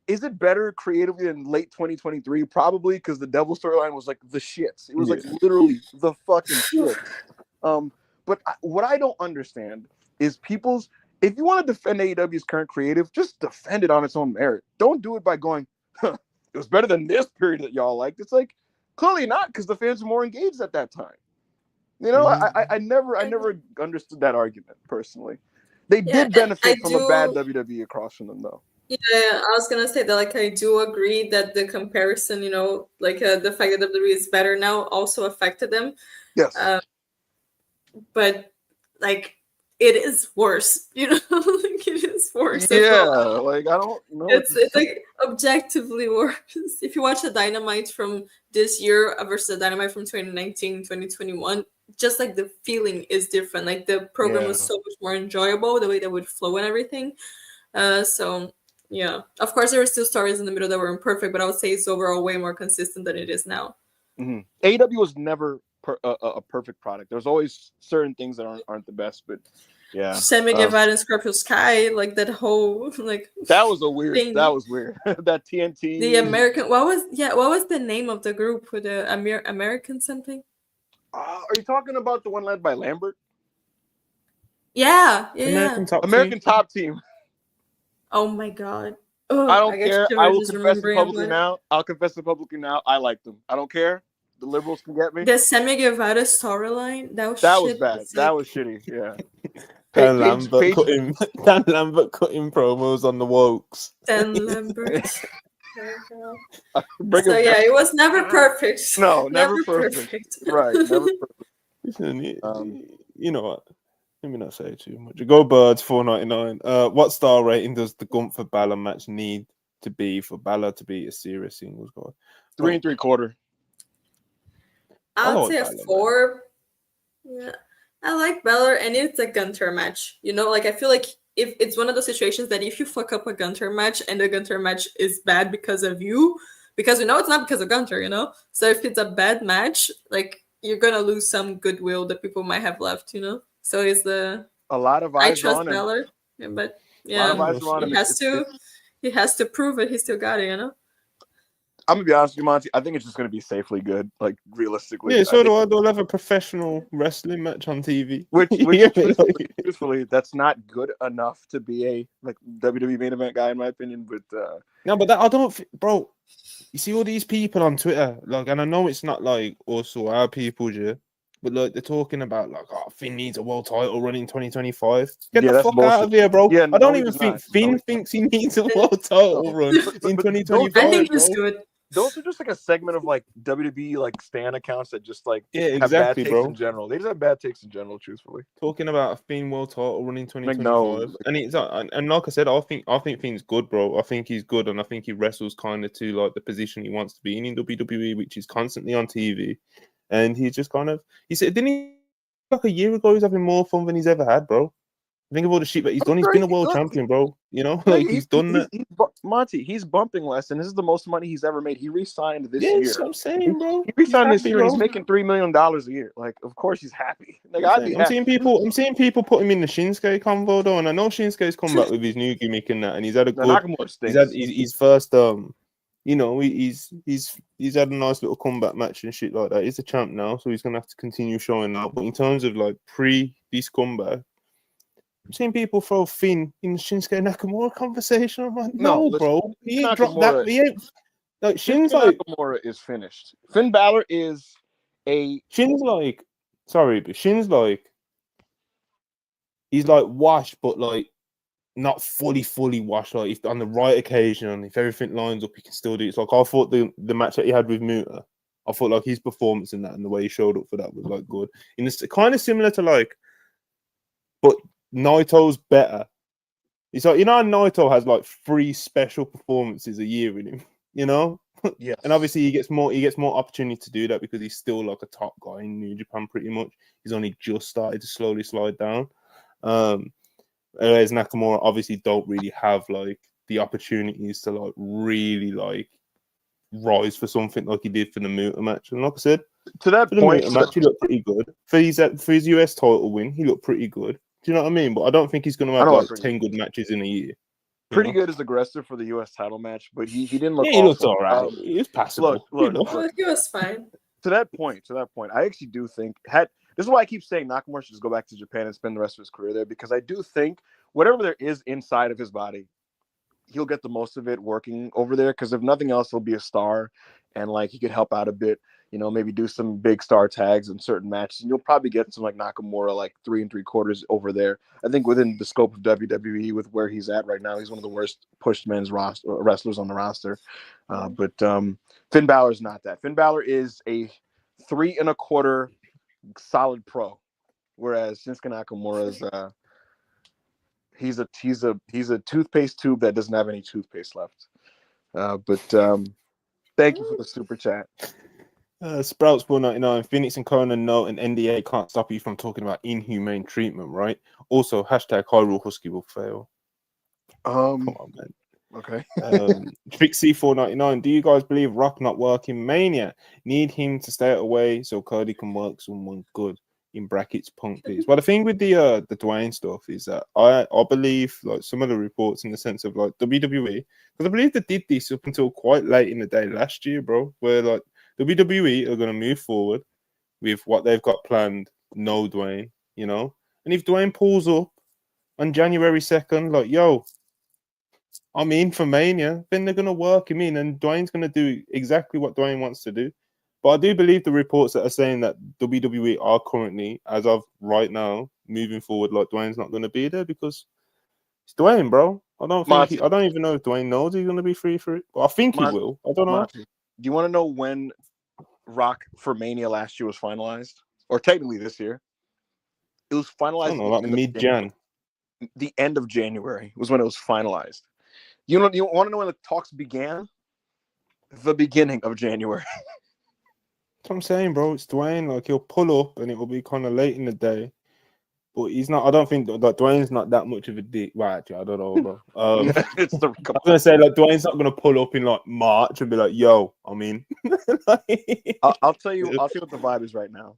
is it better creatively than late 2023? Probably, because the Devil storyline was like the shits. It was like literally the fucking shit. But what I don't understand is people's if you want to defend AEW's current creative, just defend it on its own merit. Don't do it by going, huh, it was better than this period that y'all liked. It's like, clearly not, because the fans were more engaged at that time. You know, I never understood that argument personally. They did benefit from a bad WWE across from them, though. Yeah, I was gonna say that, like, I do agree that the comparison, you know, like the fact that WWE is better now also affected them. Yes. But like, it is worse, you know, like it is worse. Yeah, like I don't know. It's like objectively worse. If you watch the Dynamite from this year versus the Dynamite from 2019, 2021, just like the feeling is different. Like the program was so much more enjoyable, the way that would flow and everything. So yeah, of course there were still stories in the middle that were imperfect, but I would say it's overall way more consistent than it is now. Mm-hmm. AEW was never a perfect product. There's always certain things that aren't the best, but yeah. Sammy Guevara and Scorpio Sky, like that whole like that was a weird thing. That was weird. That TNT. The American what was the name of the group with the American something? Are you talking about the one led by Lambert? Yeah. American Top Team. Oh my god. Ugh, I don't care. I will confess it publicly now. I'll confess it publicly now. I like them. I don't care. The liberals can get me. The Sammy Guevara storyline, that was bad. That was shitty. Yeah. Dan Lambert cutting promos on the wokes. Dan Lambert. So yeah, it was never perfect. No, never perfect. Right, never perfect. You know what? Let me not say too much. Go Birds, $4.99. What star rating does the Gunther Balor match need to be for Balor to be a serious singles guy? 3 3/4. I would say a 4. Yeah, I like Balor, and it's a Gunther match. You know, like I feel like if it's one of those situations that if you fuck up a Gunther match and the Gunther match is bad because of you, because you know it's not because of Gunther, you know. So if it's a bad match, like you're gonna lose some goodwill that people might have left, you know. So it's a lot of eyes I trust on Balor, but yeah, he has to prove it. He still got it, you know. I'm gonna be honest with you, Monty. I think it's just gonna be safely good, like realistically. Yeah, so do I. They'll have a professional wrestling match on TV. Which truthfully, that's not good enough to be a like WWE main event guy, in my opinion. But no, but I don't, bro. You see all these people on Twitter, like, and I know it's not like also our people, yeah, but like they're talking about like, oh, Finn needs a world title run in 2025. Get the fuck out of here, bro. Yeah, I don't even think Finn thinks he needs a world title run in 2025. I think he's good. Those are just like a segment of like WWE like stan accounts that just like have bad takes in general. They just have bad takes in general, truthfully. Talking about a Finn world title running 2025, and it's and like I said, I think Finn's good, bro. I think he's good, and I think he wrestles kind of to like the position he wants to be in WWE, which is constantly on TV. And he just kind of said, didn't he like a year ago? He's having more fun than he's ever had, bro. Think of all the shit that he's done. He's been a world champion, bro. You know, like he's done that. Monty, he's bumping less, and this is the most money he's ever made. He re-signed this year. That's what I'm saying, bro. He re-signed this year. He's making $3 million a year. Like, of course he's happy. Like, I'm seeing people put him in the Shinsuke convo though, and I know Shinsuke's come back with his new gimmick and that, and he's had a good. He's first you know, he's had a nice little comeback match and shit like that. He's a champ now, so he's gonna have to continue showing that. But in terms of like this comeback, I'm seeing people throw Finn in the Shinsuke Nakamura conversation. I'm like, no, bro, he ain't dropped that. He ain't. Like Shin's like Nakamura is finished. Finn Balor is a Shin's like. Sorry, but Shin's like. He's like washed, but like not fully washed. Like if on the right occasion, if everything lines up, he can still do it. It's like I thought the match that he had with Muta, I thought like his performance in that and the way he showed up for that was like good. And it's kind of similar to like, but Naito's better. It's like, you know, Naito has like 3 special performances a year in him, you know? Yeah. And obviously he gets more opportunity to do that because he's still like a top guy in New Japan pretty much. He's only just started to slowly slide down. Whereas Nakamura obviously don't really have like the opportunities to like really like rise for something like he did for the Muta match. And like I said, to that point, the match, he looked pretty good. For his US title win, he looked pretty good. Do you know what I mean? But I don't think he's going to have like 10 good matches in a year. Pretty good as aggressive for the US title match, but he didn't look. Yeah, he looked all right. He was passable. Look, he was fine. To that point, I actually do think this is why I keep saying Nakamura should just go back to Japan and spend the rest of his career there, because I do think whatever there is inside of his body, he'll get the most of it working over there. Because if nothing else, he'll be a star, and like he could help out a bit. You know, maybe do some big star tags in certain matches, and you'll probably get some like Nakamura, like 3 3/4 over there. I think within the scope of WWE, with where he's at right now, he's one of the worst pushed men's wrestlers on the roster. But Finn Balor's not that. Finn Balor is a 3 1/4 solid pro, whereas Shinsuke Nakamura is he's a toothpaste tube that doesn't have any toothpaste left. But thank you for the super chat. Sprouts 499. Phoenix and Conan note an NDA can't stop you from talking about inhumane treatment, right? Also, hashtag Hyrule Husky will fail. Come on, man. Okay. Trixie 499. Do you guys believe Rock not working Mania? Need him to stay away so Cody can work someone good. In brackets, Punk, please. Well, the thing with the Dwayne stuff is that I believe like some of the reports in the sense of like WWE, because I believe they did this up until quite late in the day last year, bro, where like WWE are going to move forward with what they've got planned. No Dwayne, you know, and if Dwayne pulls up on January 2nd, like yo, I'm in for Mania, then they're going to work him in, and Dwayne's going to do exactly what Dwayne wants to do. But I do believe the reports that are saying that WWE are currently, as of right now, moving forward, like Dwayne's not going to be there because it's Dwayne, bro. I don't even know if Dwayne knows he's going to be free for it. But I think he will. I don't know. Do you want to know when Rock for Mania last year was finalized, or technically this year? It was finalized. I don't know, like mid-Jan. The end of January was when it was finalized. You want to know when the talks began? The beginning of January. That's what I'm saying, bro. It's Dwayne. Like he'll pull up, and it will be kind of late in the day. But he's not. I don't think that Dwayne's not that much of a dick. Well, actually, I don't know, bro. I'm gonna say like Dwayne's not gonna pull up in like March and be like, "Yo, I'm in." I'll tell you what the vibe is right now.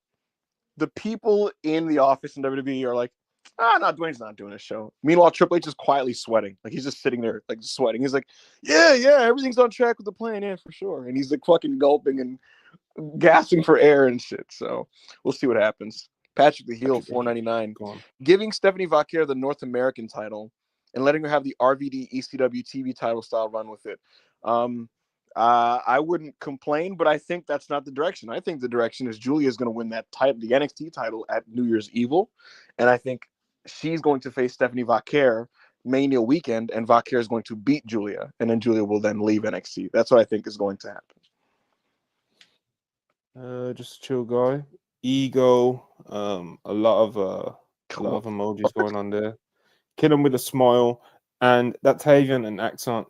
The people in the office in WWE are like, no, Dwayne's not doing a show. Meanwhile, Triple H is quietly sweating. Like he's just sitting there, like sweating. He's like, yeah, everything's on track with the plan, yeah, for sure. And he's like fucking gulping and gasping for air and shit. So we'll see what happens. Patrick the Heel, 499, giving Stephanie Vaquer the North American title and letting her have the RVD ECW TV title style run with it. I wouldn't complain, but I think that's not the direction. I think the direction is Julia's going to win that title, the NXT title, at New Year's Evil, and I think she's going to face Stephanie Vaquer Mania weekend, and Vaquer is going to beat Julia, and then Julia will then leave NXT. That's what I think is going to happen. Just a chill guy. Ego, a lot of emojis going on there. Kill him with a smile. And that Tavion and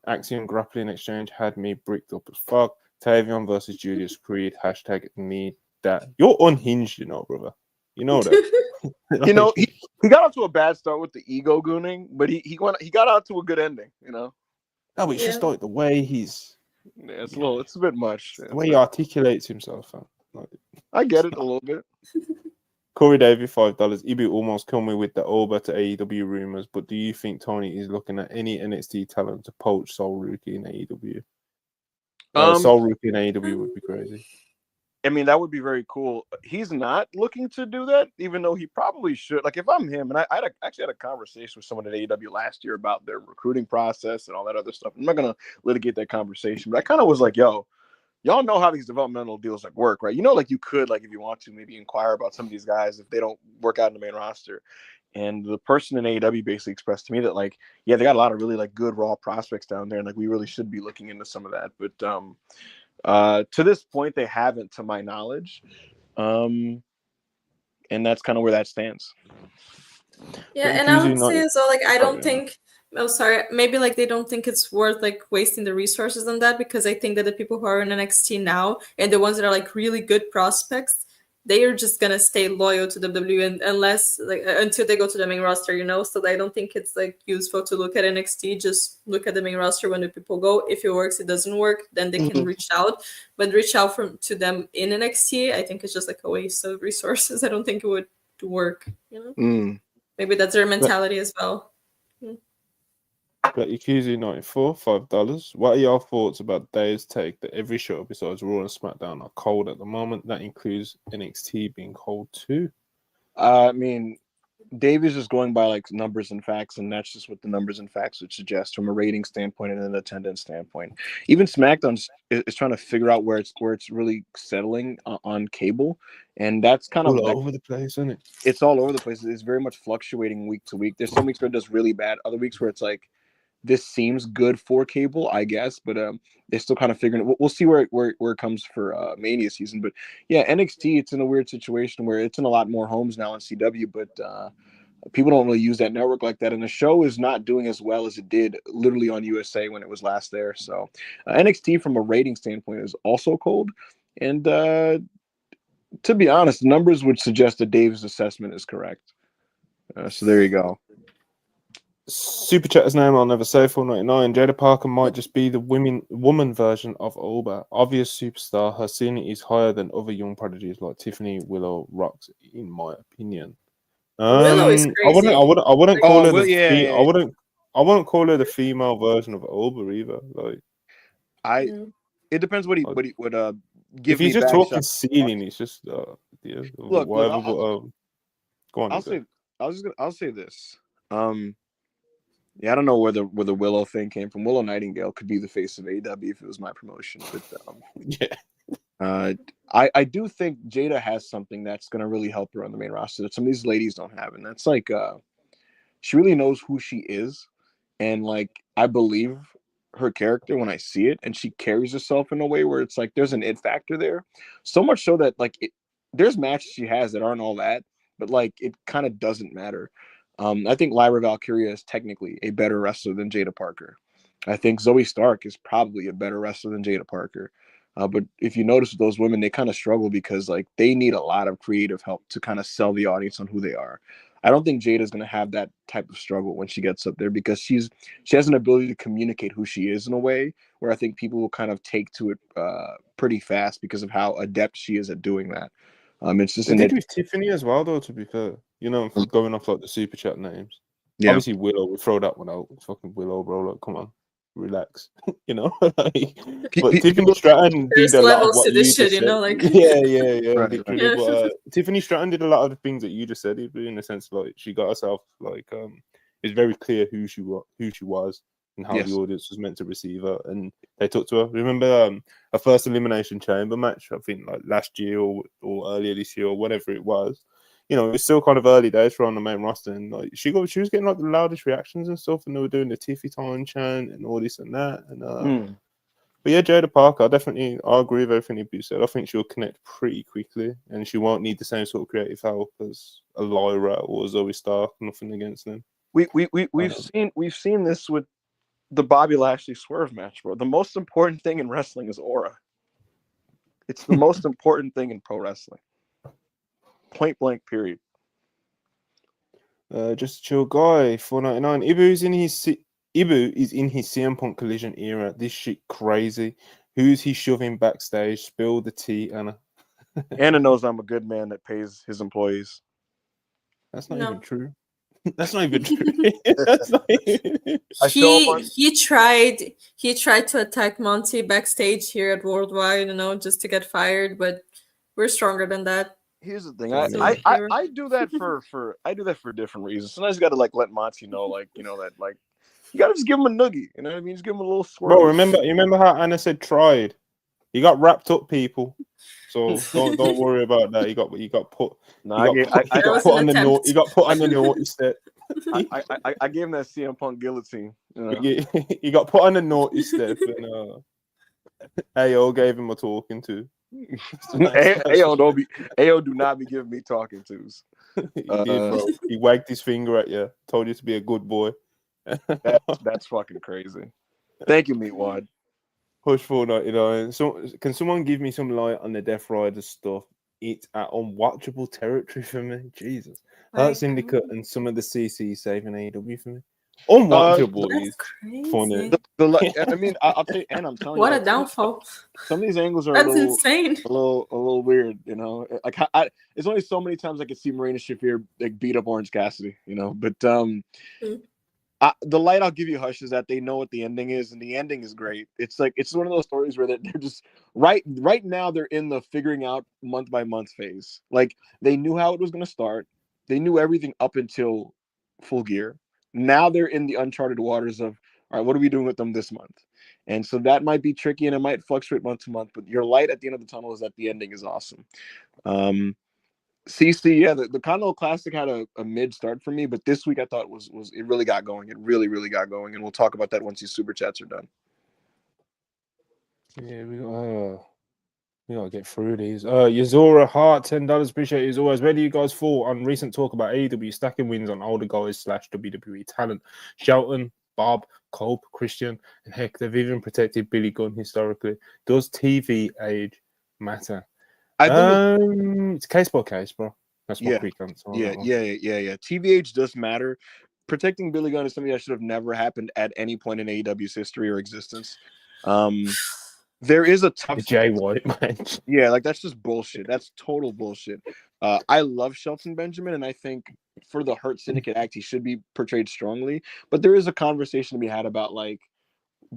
Axiom grappling exchange had me bricked up as fuck. Tavion versus Julius Creed. Hashtag need that. You're unhinged, you know, brother. You know that. You know, he got off to a bad start with the ego gooning, but he got out to a good ending, you know. No, but it's just like the way he's. Yeah, it's a bit much. The way he articulates himself, man. Like, I get it a little bit. Corey David, $5. Ibu almost killed me with the over to AEW rumors, but do you think Tony is looking at any NXT talent to poach Soul Rookie in AEW? Soul Rookie in AEW would be crazy. I mean, that would be very cool. He's not looking to do that, even though he probably should. Like, if I'm him, and I actually had a conversation with someone at AEW last year about their recruiting process and all that other stuff. I'm not going to litigate that conversation, but I kind of was like, yo, y'all know how these developmental deals like work, right? You know, like you could, like if you want to, maybe inquire about some of these guys if they don't work out in the main roster. And the person in AEW basically expressed to me that, like, yeah, they got a lot of really like good raw prospects down there, and like we really should be looking into some of that. But to this point, they haven't, to my knowledge, and that's kind of where that stands. Yeah, and I would say as well, like I don't think. Oh, sorry. Maybe like they don't think it's worth like wasting the resources on that, because I think that the people who are in NXT now and the ones that are like really good prospects, they are just gonna stay loyal to WWE and unless like until they go to the main roster, you know. So I don't think it's like useful to look at NXT. Just look at the main roster when the people go. If it works, it doesn't work, then they can reach out. But reach out to them in NXT, I think it's just like a waste of resources. I don't think it would work. You know, maybe that's their mentality as well. Got Yakuza 94, $5. What are your thoughts about Dave's take that every show besides Raw and SmackDown are cold at the moment? That includes NXT being cold too. I mean, Dave is just going by like numbers and facts, and that's just what the numbers and facts would suggest from a rating standpoint and an attendance standpoint. Even SmackDown is trying to figure out where it's really settling on cable, and that's kind of all over the place, isn't it? It's all over the place. It's very much fluctuating week to week. There's some weeks where it does really bad, other weeks where it's like this seems good for cable, I guess, but they're still kind of figuring it. We'll see where it comes for Mania season. But yeah, NXT, it's in a weird situation where it's in a lot more homes now in CW, but people don't really use that network like that, and the show is not doing as well as it did literally on USA when it was last there. So NXT from a rating standpoint is also cold, and to be honest, numbers would suggest that Dave's assessment is correct. So there you go. Super Chatter's name I'll never say. 499. Jada Parker might just be the woman version of Alba. Obvious superstar. Her ceiling is higher than other young prodigies like Tiffany, Willow, Rocks, in my opinion. Willow is crazy. I wouldn't call her I wouldn't call her the female version of Alba either. Like it depends what he give if he's me just back talking shot. ceiling, it's just Look, whatever. I'll, go on. I'll say this. Yeah, I don't know where the Willow thing came from. Willow Nightingale could be the face of AEW if it was my promotion, but I do think Jada has something that's gonna really help her on the main roster that some of these ladies don't have, and that's like she really knows who she is, and like I believe her character when I see it, and she carries herself in a way where it's like there's an it factor there, so much so that like there's matches she has that aren't all that, but like it kind of doesn't matter. I think Lyra Valkyria is technically a better wrestler than Jada Parker. I think Zoe Stark is probably a better wrestler than Jada Parker. But if you notice with those women, they kind of struggle because like they need a lot of creative help to kind of sell the audience on who they are. I don't think Jada's going to have that type of struggle when she gets up there because she has an ability to communicate who she is in a way where I think people will kind of take to it pretty fast because of how adept she is at doing that. It's just they did with Tiffany as well, though. To be fair, going off like the super chat names. Yeah. Obviously, Willow. We throw that one out. Fucking Willow, bro. Like, come on, relax. But Tiffany Stratton did a lot of what you just said. Yeah. Right, literally. right. But Tiffany Stratton did a lot of the things that you just said. In the sense, like she got herself like it's very clear who she was. And how the audience was meant to receive her, and they took to her. Remember her first Elimination Chamber match? I think like last year or earlier this year or whatever it was. It was still kind of early days for her on the main roster, and like she was getting like the loudest reactions and stuff, and they were doing the Tiffy time chant and all this and that. And but yeah, Jada Parker, I agree with everything you said. I think she'll connect pretty quickly, and she won't need the same sort of creative help as a Lyra or Zoe Stark. Nothing against them. We've seen this with the Bobby Lashley Swerve match, bro. The most important thing in wrestling is aura. It's the most important thing in pro wrestling. Point blank, period. Just a chill guy. 499. Ibu is in his CM Punk Collision era. This shit crazy. Who's he shoving backstage? Spill the tea, Anna. Anna knows I'm a good man that pays his employees. That's not even true. That's not even true. That's not even... He tried to attack Monty backstage here at Worldwide, just to get fired, but we're stronger than that. Here's the thing. I do that for different reasons. Sometimes you gotta like let Monty know, that like you gotta just give him a noogie. You know what I mean? Just give him a little swirl. Bro, remember how Anna said tried? He got wrapped up, people. So don't worry about that. He got put. He got put on the naughty step. I gave him that CM Punk guillotine. He got put on the naughty step, and AO gave him a talking to. AO do not be giving me talking tos. He did, bro. He wagged his finger at you, told you to be a good boy. That's fucking crazy. Thank you, Meatwad. Push 499. So, can someone give me some light on the Death Rider stuff? It's at unwatchable territory for me. Jesus. Hurt Syndicate and some of the CC saving AEW for me. Unwatchable is funny. I mean, I'll tell you, and I'm telling you. What a downfall. Some of these angles are insane. A little weird, Like it's only so many times I could see Marina Shafir like beat up Orange Cassidy, But the light I'll give you, Hush, is that they know what the ending is, and the ending is great. It's one of those stories where they're just right now they're in the figuring out month by month phase. Like they knew how it was going to start, They knew everything up until Full Gear. Now they're in the uncharted waters of, all right, what are we doing with them this month? And so that might be tricky and it might fluctuate month to month, but your light at the end of the tunnel is that the ending is awesome. CC, yeah, the Continental Classic had a mid start for me, but this week I thought was it really got going. It really, really got going, and we'll talk about that once these super chats are done. Yeah, we gotta get through these. Yazora Hart, $10. Appreciate it as always. Where do you guys fall on recent talk about AEW stacking wins on older guys / WWE talent? Shelton, Bob, Cope, Christian, and heck, they've even protected Billy Gunn historically. Does TV age matter? I think it's case by case, bro. That's my Yeah. quick answer. yeah. TVH does matter. Protecting Billy Gunn is something that should have never happened at any point in AEW's history or existence. There is a tough The Jay White match. Yeah, like that's just bullshit. That's total bullshit. I love Shelton Benjamin, and I think for the Hurt Syndicate act, he should be portrayed strongly. But there is a conversation to be had about like,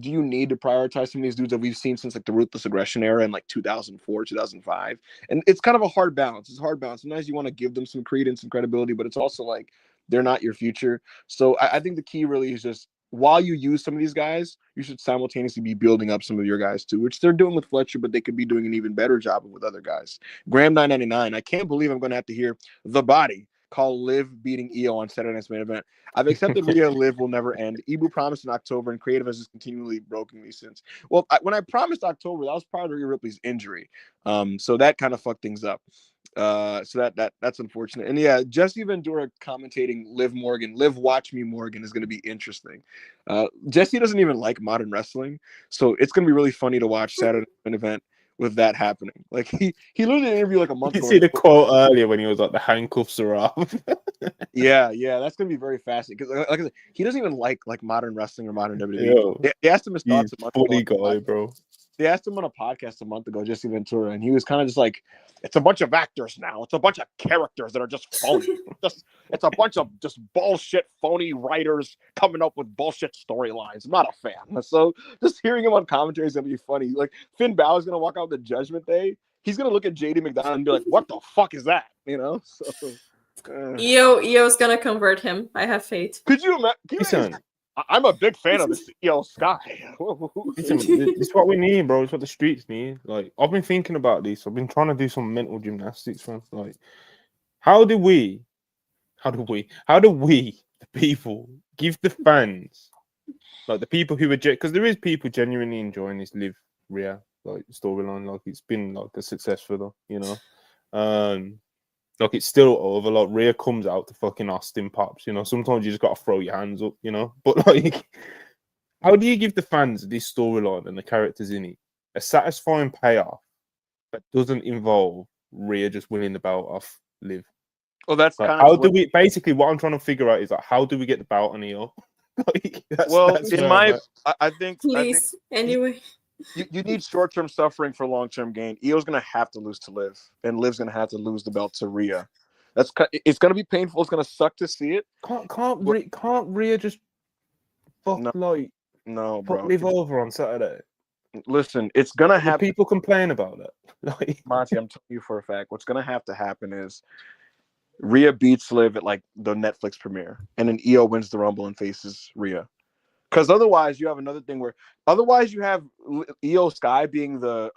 do you need to prioritize some of these dudes that we've seen since like the Ruthless Aggression era in like 2004, 2005? And it's kind of a hard balance. It's a hard balance. Sometimes you want to give them some credence and credibility, but it's also like they're not your future. So I think the key really is just while you use some of these guys, you should simultaneously be building up some of your guys too, which they're doing with Fletcher, but they could be doing an even better job with other guys. Graham 999. I can't believe I'm going to have to hear The Body call Liv beating Io on Saturday Night's Main Event. I've accepted Rhea Liv will never end. Ibu promised in October, and creative has just continually broken me since. Well, when I promised October, that was part of Rhea Ripley's injury. So that kind of fucked things up. So that's unfortunate. And yeah, Jesse Ventura commentating Liv Morgan, Liv Watch Me Morgan is going to be interesting. Jesse doesn't even like modern wrestling, so it's going to be really funny to watch Saturday Night Event with that happening. Like he literally interviewed like a month ago. You see the quote earlier when he was like, the handcuffs are off. yeah, that's gonna be very fascinating because like I said, he doesn't even like modern wrestling or modern WWE. Yo, they asked him his thoughts a month funny ago. guy, bro. They asked him on a podcast a month ago, Jesse Ventura, and he was kind of just like, it's a bunch of actors now. It's a bunch of characters that are just phony. It's a bunch of just bullshit, phony writers coming up with bullshit storylines. I'm not a fan. So just hearing him on commentary is going to be funny. Like, Finn Balor's going to walk out the Judgment Day. He's going to look at JD McDonald and be like, what the fuck is that? You know? So, Io's going to convert him. I have faith. Could you imagine? I'm a big fan of the Io Sky. Listen, it's what we need, bro. It's what the streets need. Like, I've been thinking about this. I've been trying to do some mental gymnastics, man. Like, how do we, the people, give the fans, like the people who are, because there is people genuinely enjoying this Liv Rhea like storyline. Like, it's been like a success for them, you know. Like, it's still over. Like, Rhea comes out to fucking Austin pops, you know. Sometimes you just got to throw your hands up, you know. But, like, how do you give the fans this storyline and the characters in it a satisfying payoff that doesn't involve Rhea just winning the belt off Liv? Well, that's like, kind how of do we, basically, what I'm trying to figure out is, like, how do we get the belt on Io? Like, I think... Please, anyway... You need short-term suffering for long-term gain. Io's gonna have to lose to Liv, and Liv's gonna have to lose the belt to Rhea. It's gonna be painful. It's gonna suck to see it. Can't Rhea just fuck Liv over on Saturday? Listen, it's gonna happen. People complain about that. Like, Monty, I'm telling you for a fact, what's gonna have to happen is Rhea beats Liv at like the Netflix premiere, and then Io wins the Rumble and faces Rhea. Because otherwise, you have another thing where you have Io Sky being the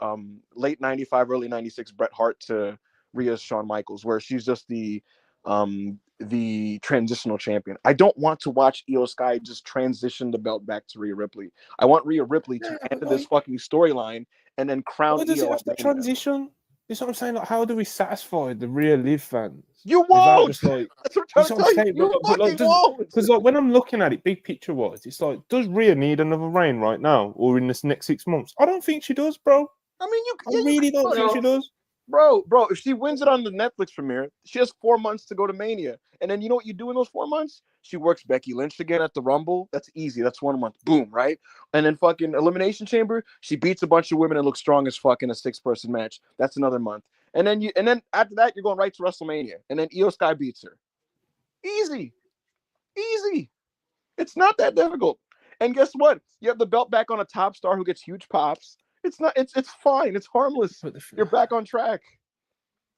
late 95, early 96 Bret Hart to Rhea's Shawn Michaels, where she's just the transitional champion. I don't want to watch Io Sky just transition the belt back to Rhea Ripley. I want Rhea Ripley to end this fucking storyline and then crown Io. Does it have to transition? That's what I'm saying. Like, how do we satisfy the Rhea Liv fans? You won't. Just like, that's what I'm saying. You fucking won't. Because like, when I'm looking at it, big picture wise, it's like, does Rhea need another reign right now or in this next 6 months? I don't think she does, bro. I mean, I really don't think she does. Bro, if she wins it on the Netflix premiere, she has 4 months to go to Mania. And then you know what you do in those 4 months? She works Becky Lynch again at the Rumble. That's easy. That's 1 month. Boom, right? And then fucking Elimination Chamber, she beats a bunch of women and looks strong as fuck in a 6-person match. That's another month. And then after that, you're going right to WrestleMania. And then Io Sky beats her. Easy. It's not that difficult. And guess what? You have the belt back on a top star who gets huge pops. It's fine. It's harmless. You're back on track.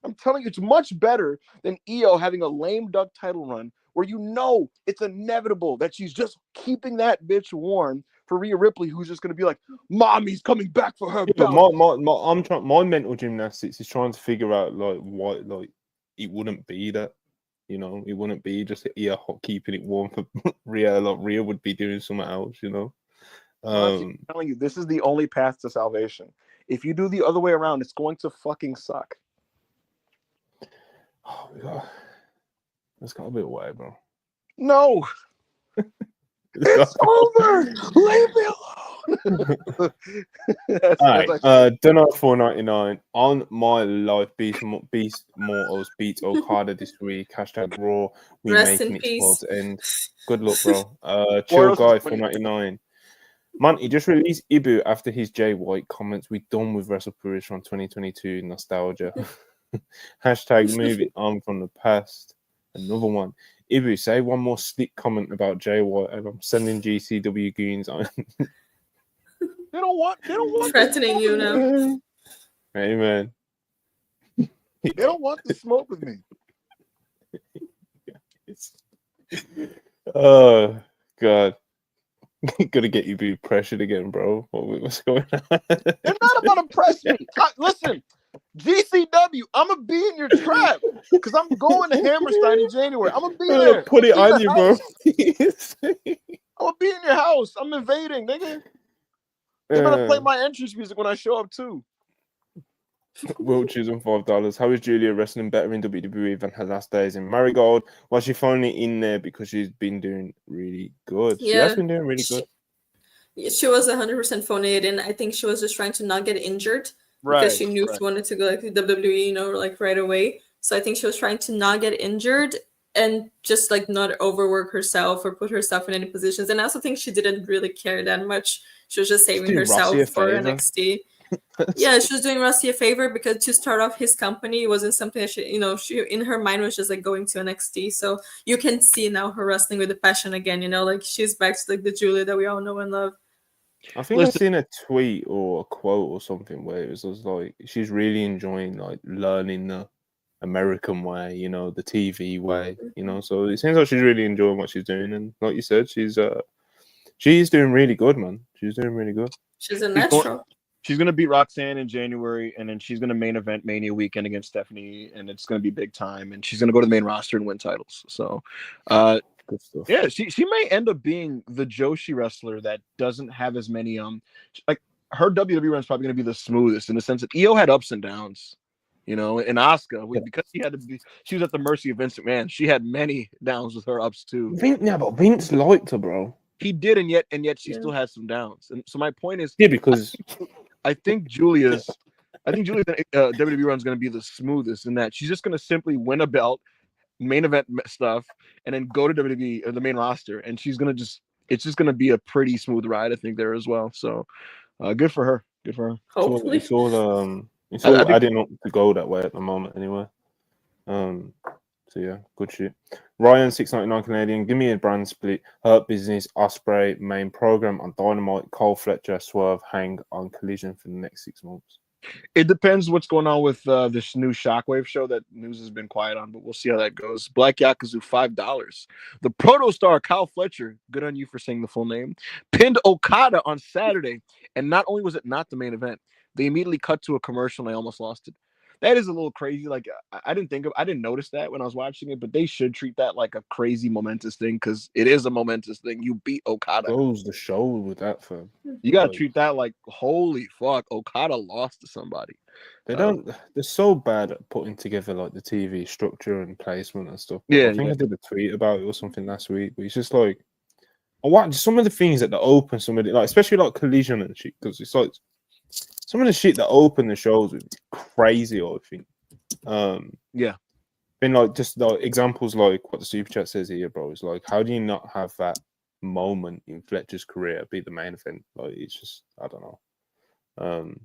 I'm telling you, it's much better than Io having a lame duck title run where you know it's inevitable that she's just keeping that bitch warm for Rhea Ripley, who's just going to be like, Mommy's coming back for her But belt. my mental gymnastics is trying to figure out like why like it wouldn't be that. You know, it wouldn't be just keeping it warm for Rhea. Like Rhea would be doing something else, you know. I'm telling you, this is the only path to salvation. If you do the other way around, it's going to fucking suck. Oh my god, that's got a bit away, bro. No, it's over. Leave me alone. All right, Dunno 499 on my life. Beast Mortals beats Okada this week. Hashtag Raw. We Rest in making it peace. towards the end. Good luck, bro. Chill guy 499. Man, he just released Ibu after his Jay White comments. We done with WrestlePurists from 2022 nostalgia. Hashtag moving on from the past. Another one. Ibu, say one more slick comment about Jay White, and I'm sending GCW goons on. They don't want Threatening you now. Amen. They don't want to smoke with me. Oh God. Gonna get you be pressured again, bro. What's going on? They're not about to press me. Listen, GCW, I'm gonna be in your trap because I'm going to Hammerstein in January. I'm gonna be there. Put it on you, bro. I'm gonna be in your house. I'm invading, nigga. They're gonna play my entrance music when I show up too. Will choosing $5. How is Julia wrestling better in WWE than her last days in Marigold? Was she finally in there because she's been doing really good? Yeah. She has been doing really good. She was 100% phoning it in. I think she was just trying to not get injured because she knew she wanted to go like to WWE, you know, like right away. So I think she was trying to not get injured and just like not overwork herself or put herself in any positions. And I also think she didn't really care that much. She was just saving herself for NXT. Yeah, she was doing Rusty a favor because to start off his company wasn't something that she in her mind was just like going to NXT. So you can see now her wrestling with a passion again, you know, like she's back to like the Julia that we all know and love. I think I've seen a tweet or a quote or something where it was like she's really enjoying like learning the American way, you know, the TV way, you know. So it seems like she's really enjoying what she's doing, and like you said, she's doing really good, man. She's doing really good. She's a natural. She's going to beat Roxanne in January, and then she's going to main event Mania weekend against Stephanie, and it's going to be big time, and she's going to go to the main roster and win titles. So, good stuff. Yeah, she may end up being the Joshi wrestler that doesn't have as many, like her WWE run is probably going to be the smoothest in the sense that Io had ups and downs, you know, and Asuka, because she was at the mercy of Vince McMahon. She had many downs with her ups too. But Vince liked her, bro. He did, and yet she still had some downs. And so my point is, because I think Julia's WWE run is going to be the smoothest in that she's just going to simply win a belt, main event stuff, and then go to WWE or the main roster, and it's just going to be a pretty smooth ride, I think, there as well. So, good for her. Good for her. Hopefully, it's all adding up to go that way at the moment, anyway. So yeah, good shit. Ryan 699 Canadian. Give me a brand split. Hurt Business, Ospreay, main program on Dynamite, Cole Fletcher, Swerve, Hang on Collision for the next 6 months. It depends what's going on with this new Shockwave show that news has been quiet on, but we'll see how that goes. Black Yakuzu, $5. The Proto Star, Kyle Fletcher, good on you for saying the full name, pinned Okada on Saturday, and not only was it not the main event, they immediately cut to a commercial and I almost lost it. That is a little crazy. Like I didn't notice that when I was watching it, but they should treat that like a crazy momentous thing because it is a momentous thing. You beat Okada. Close the show with that, fam. You gotta treat that like holy fuck. Okada lost to somebody. They're so bad at putting together like the TV structure and placement and stuff. Yeah, I think I did a tweet about it or something last week. But it's just like I watch some of the things that open somebody like, especially like Collision and shit, because it's like. Some of the shit that open the shows is crazy, I think. Yeah. Been like just like examples like what the super chat says here, bro. It's like, how do you not have that moment in Fletcher's career be the main event? Like, it's just, I don't know.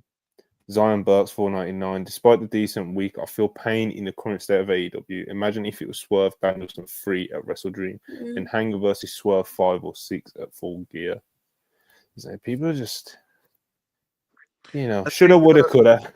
Zion Burks 499. Despite the decent week, I feel pain in the current state of AEW. Imagine if it was Swerve, Danielson 3 at Wrestle Dream, and Hanger versus Swerve 5 or 6 at Full Gear. So people are just. You know, shoulda, woulda, coulda.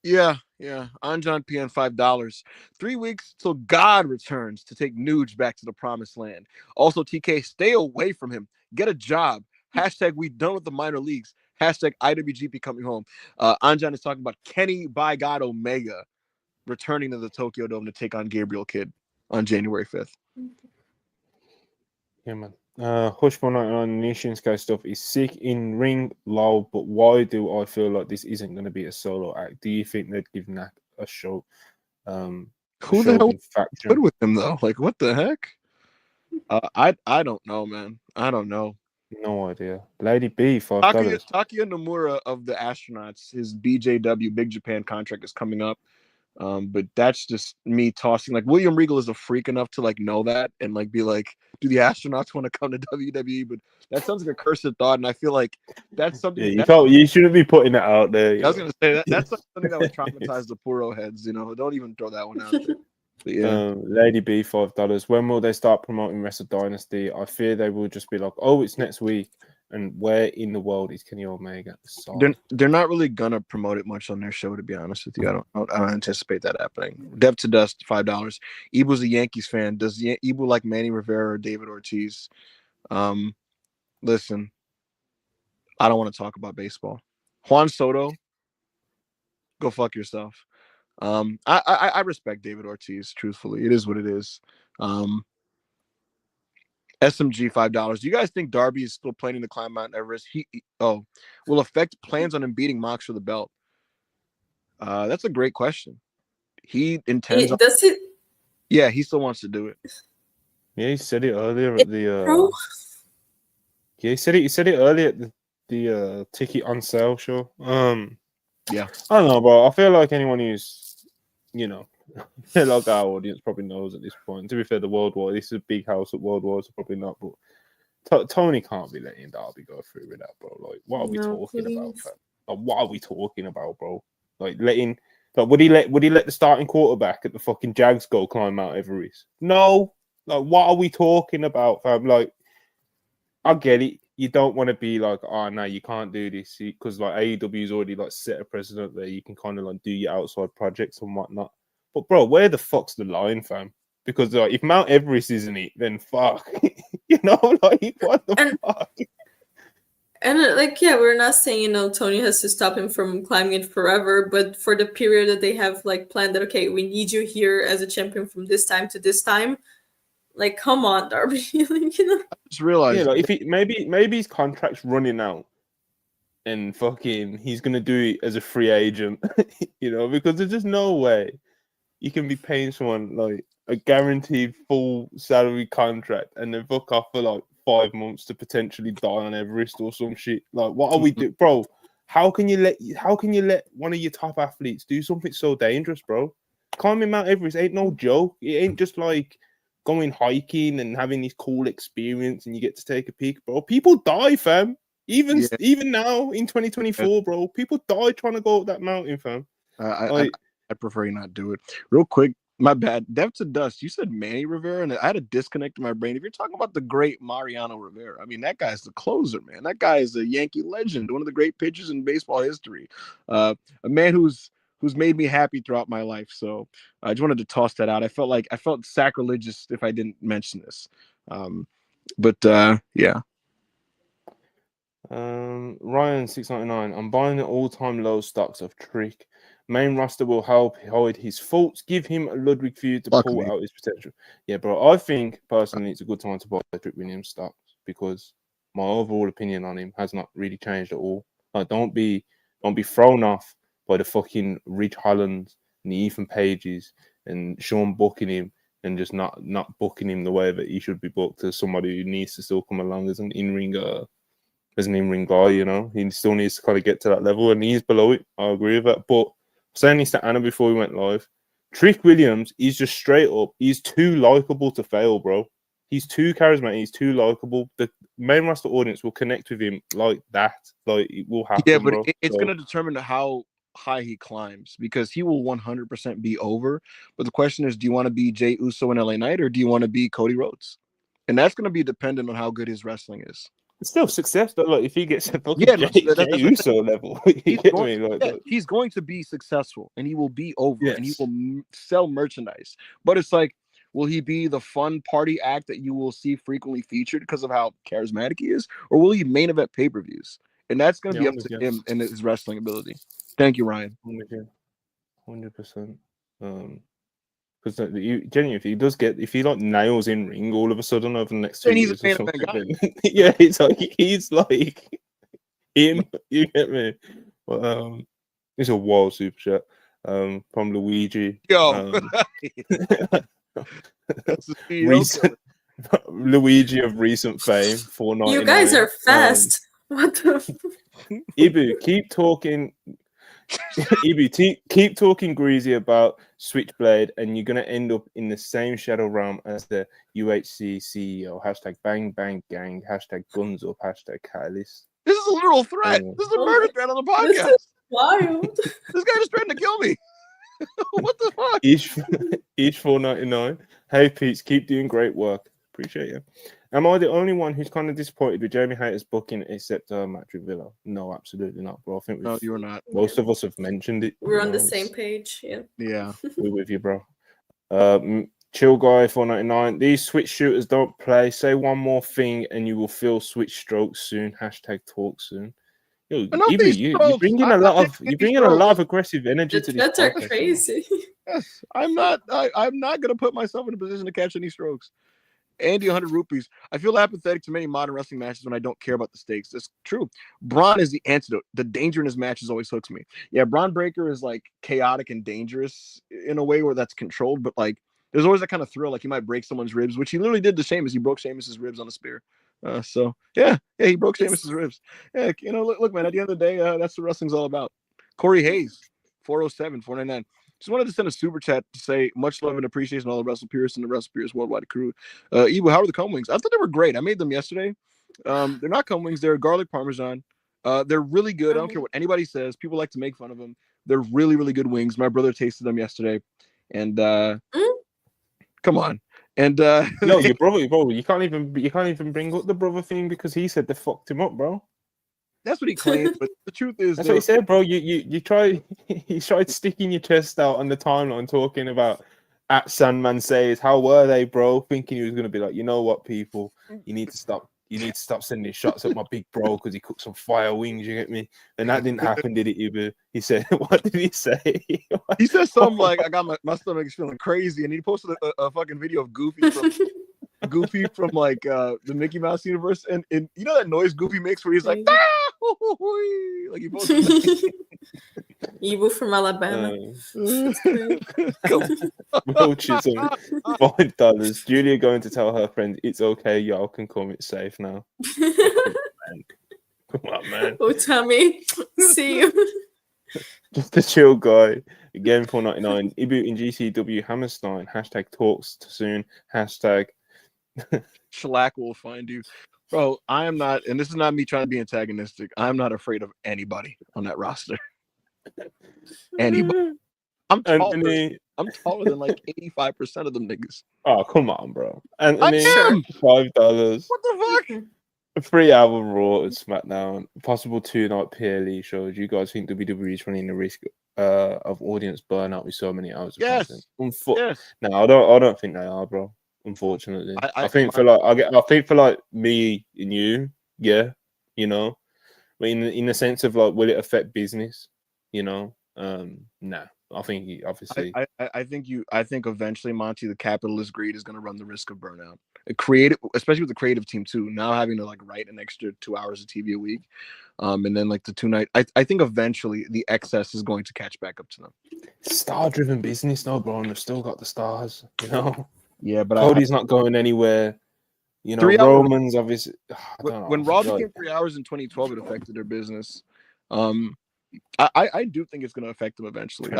Yeah. Anjan PN $5. 3 weeks till God returns to take Nuge back to the promised land. Also, TK, stay away from him. Get a job. Hashtag we done with the minor leagues. Hashtag IWGP coming home. Anjan is talking about Kenny by God Omega returning to the Tokyo Dome to take on Gabriel Kidd on January 5th. Yeah, man. Hush 199 Shinsuke stuff is sick in ring low, but why do I feel like this isn't going to be a solo act? Do you think they'd give Nak a show? Who the hell good with him though? Like, what the heck? I don't know, man. I don't know. No idea. Lady B, $5. Takuya Nomura of the Astronauts, his BJW Big Japan contract is coming up. But that's just me tossing. Like, William Regal is a freak enough to like know that and like be like, do the Astronauts want to come to WWE? But that sounds like a cursed thought, and I feel like that's something. Yeah, you shouldn't be putting it out there. I was gonna say that's something that would traumatize the Puro heads. Don't even throw that one out there. But yeah, Lady B, $5. When will they start promoting Wrestle Dynasty? I fear they will just be like, oh, it's next week. And where in the world is Kenny Omega? They're not really gonna promote it much on their show, to be honest with you. I don't anticipate that happening. Dev to Dust, $5. Ibu's a Yankees fan. Does Ibu like Manny Rivera or David Ortiz? Listen, I don't want to talk about baseball. Juan Soto, go fuck yourself. I respect David Ortiz. Truthfully, it is what it is. SMG, $5. Do you guys think Darby is still planning to climb Mount Everest? Will affect plans on him beating Mox for the belt? That's a great question. He intends. Yeah, he still wants to do it. Yeah, he said it earlier at the. Yeah, he said it earlier at the ticket on sale show. Yeah, I don't know, bro. I feel like anyone who's, like our audience probably knows at this point. To be fair, the Worldwide, this is a big house at Worldwide, so probably not. But Tony can't be letting Darby go through with that, bro. Like, what are we talking about? Like, what are we talking about, bro? Like, would he let the starting quarterback at the fucking Jags go climb Mount Everest? No. Like, what are we talking about, fam? Like, I get it. You don't want to be like, oh no, you can't do this because like AEW's already like set a precedent there. You can kind of like do your outside projects and whatnot. But bro, where the fuck's the line, fam? Because like if Mount Everest isn't it, then fuck. Like what the fuck? And we're not saying Tony has to stop him from climbing it forever, but for the period that they have like planned that, okay, we need you here as a champion from this time to this time. Like, come on, Darby. I just realized. Yeah, like if maybe his contract's running out, and fucking he's gonna do it as a free agent, because there's just no way you can be paying someone like a guaranteed full salary contract and then fuck off for like 5 months to potentially die on Everest or some shit. Like, what are we doing, bro? How can you let one of your top athletes do something so dangerous, bro? Climbing Mount Everest ain't no joke. It ain't just like going hiking and having this cool experience and you get to take a peek, bro. People die, fam. Even now in 2024, bro, people die trying to go up that mountain, fam. I prefer you not do it. Real quick, my bad. Dev to Dust, you said Manny Rivera, and I had a disconnect in my brain. If you're talking about the great Mariano Rivera, I mean, that guy's the closer, man. That guy is a Yankee legend, one of the great pitchers in baseball history. A man who's made me happy throughout my life. So I just wanted to toss that out. I felt sacrilegious if I didn't mention this. Yeah. Ryan 699. I'm buying the all-time low stocks of Trick. Main roster will help hide his faults. Give him a Ludwig feud to pull out his potential. Yeah, bro. I think personally it's a good time to buy Trick Williams stocks because my overall opinion on him has not really changed at all. Like, don't be thrown off by the fucking Ridge Hollands and the Ethan Pages and Sean booking him and just not booking him the way that he should be booked as somebody who needs to still come along as an in-ring guy. He still needs to kind of get to that level and he's below it. I agree with that. But saying this to Anna before we went live, Trick Williams is just straight up, he's too likable to fail, bro. He's too charismatic, he's too likable. The main roster audience will connect with him like that. Like, it will happen. Yeah, but it's going to determine how high he climbs because he will 100% be over. But the question is, do you want to be Jey Uso and LA Knight or do you want to be Cody Rhodes? And that's going to be dependent on how good his wrestling is. It's still success, though. Like if he gets a fucking Yeah, no, Jey that's what Uso level, you he's get going, me? Like, he's going to be successful, and he will be over, and he yes. will sell merchandise. But it's like, will he be the fun party act that you will see frequently featured because of how charismatic he is, or will he main event pay-per-views? And that's going to be Yeah, up to him and his wrestling ability. Thank you, Ryan. 100%. Because genuinely, if he like nails in ring all of a sudden over the next 2 And he's a years or main event something, guy. then, yeah, he's like him. You get me? But it's a wild super chat from Luigi. Yo, that's the CEO Recent Luigi of recent fame. $4.99. You guys are fast. What the? Ibu, keep talking. Ibu, keep talking greasy about Switchblade, and you're gonna end up in the same shadow realm as the UHC CEO. Hashtag bang bang gang. Hashtag guns up. Hashtag catalyst. This is a literal threat. This is a murder threat on the podcast. This is wild. This guy just threatened to kill me. What the fuck? Each $4.99. Hey Pete, keep doing great work. Appreciate you. Am I the only one who's kind of disappointed with Jamie Hayter's booking except match with Villa? No, absolutely not, bro. I think No, you're not. most of us have mentioned it. We're on the same page. Yeah. Yeah. We're with you, bro. Chill guy $4.99. These Switch shooters don't play. Say one more thing and you will feel Switch strokes soon. Hashtag talk soon. Yo, Ibu, you bring in a lot of aggressive energy to this. That's are crazy. Yes, I'm not gonna put myself in a position to catch any strokes. Andy, 100 rupees. I feel apathetic to many modern wrestling matches when I don't care about the stakes. That's true. Braun is the antidote. The danger in his matches always hooks me. Yeah, Braun Breaker is like chaotic and dangerous in a way where that's controlled, but like there's always that kind of thrill. Like he might break someone's ribs, which he literally did to Sheamus. He broke Sheamus's ribs on a spear. So yeah, he broke Sheamus's ribs. Yeah, look, man. At the end of the day, that's what wrestling's all about. Corey Hayes, 407, 499. Just wanted to send a super chat to say much love and appreciation to all the WrestlePurists and the WrestlePurists worldwide crew. Ebu, how are the cum wings? I thought they were great. I made them yesterday. They're not cum wings. They're garlic parmesan. They're really good. I don't care what anybody says. People like to make fun of them. They're really, really good wings. My brother tasted them yesterday, and come on. And no, your brother, you can't even bring up the brother thing because he said they fucked him up, bro. That's what he claimed, but the truth is that's what he said, bro. You tried sticking your chest out on the timeline talking about at Sandman says, how were they, bro? Thinking he was gonna be like, you know what, people, you need to stop sending shots at my big bro because he cooked some fire wings, you get me? And that didn't happen, did it, Ibu? He said, what did he say? He said something like, I got my stomach is feeling crazy, and he posted a fucking video of Goofy from like the Mickey Mouse universe, and you know that noise Goofy makes where he's like, ah! Like he posted Evil from Alabama. Will Chisholm, $5. Julia going to tell her friend it's okay, y'all can come, it's safe now. Come on, man. Oh, Tommy, see you. Just a chill guy. Again, $4.99. Ibu in GCW Hammerstein. Hashtag talks soon. Hashtag Shellac will find you. Bro, I am not, and this is not me trying to be antagonistic. I'm not afraid of anybody on that roster. Anybody. I'm taller than like 85% of them niggas. Oh, come on, bro. Anthony, I am. $5. What the fuck? A 3-hour Raw and SmackDown. Possible 2-night PLE shows. You guys think WWE is running the risk of audience burnout with so many hours of content? Yes. No, I don't think they are, bro. Unfortunately, I think for like me and you, yeah, you know, but in the sense of like, will it affect business? You know, nah. I think obviously. I think eventually, Monty, the capitalist greed is going to run the risk of burnout. Creative, especially with the creative team too. Now having to like write an extra 2 hours of TV a week, and then like the 2 night. I think eventually the excess is going to catch back up to them. Star-driven business, no, bro. And they've still got the stars, you know. Yeah, but Cody's not going anywhere. You know, Roman's obviously. When Raw became 3 hours in 2012, it affected their business. I do think it's going to affect them eventually.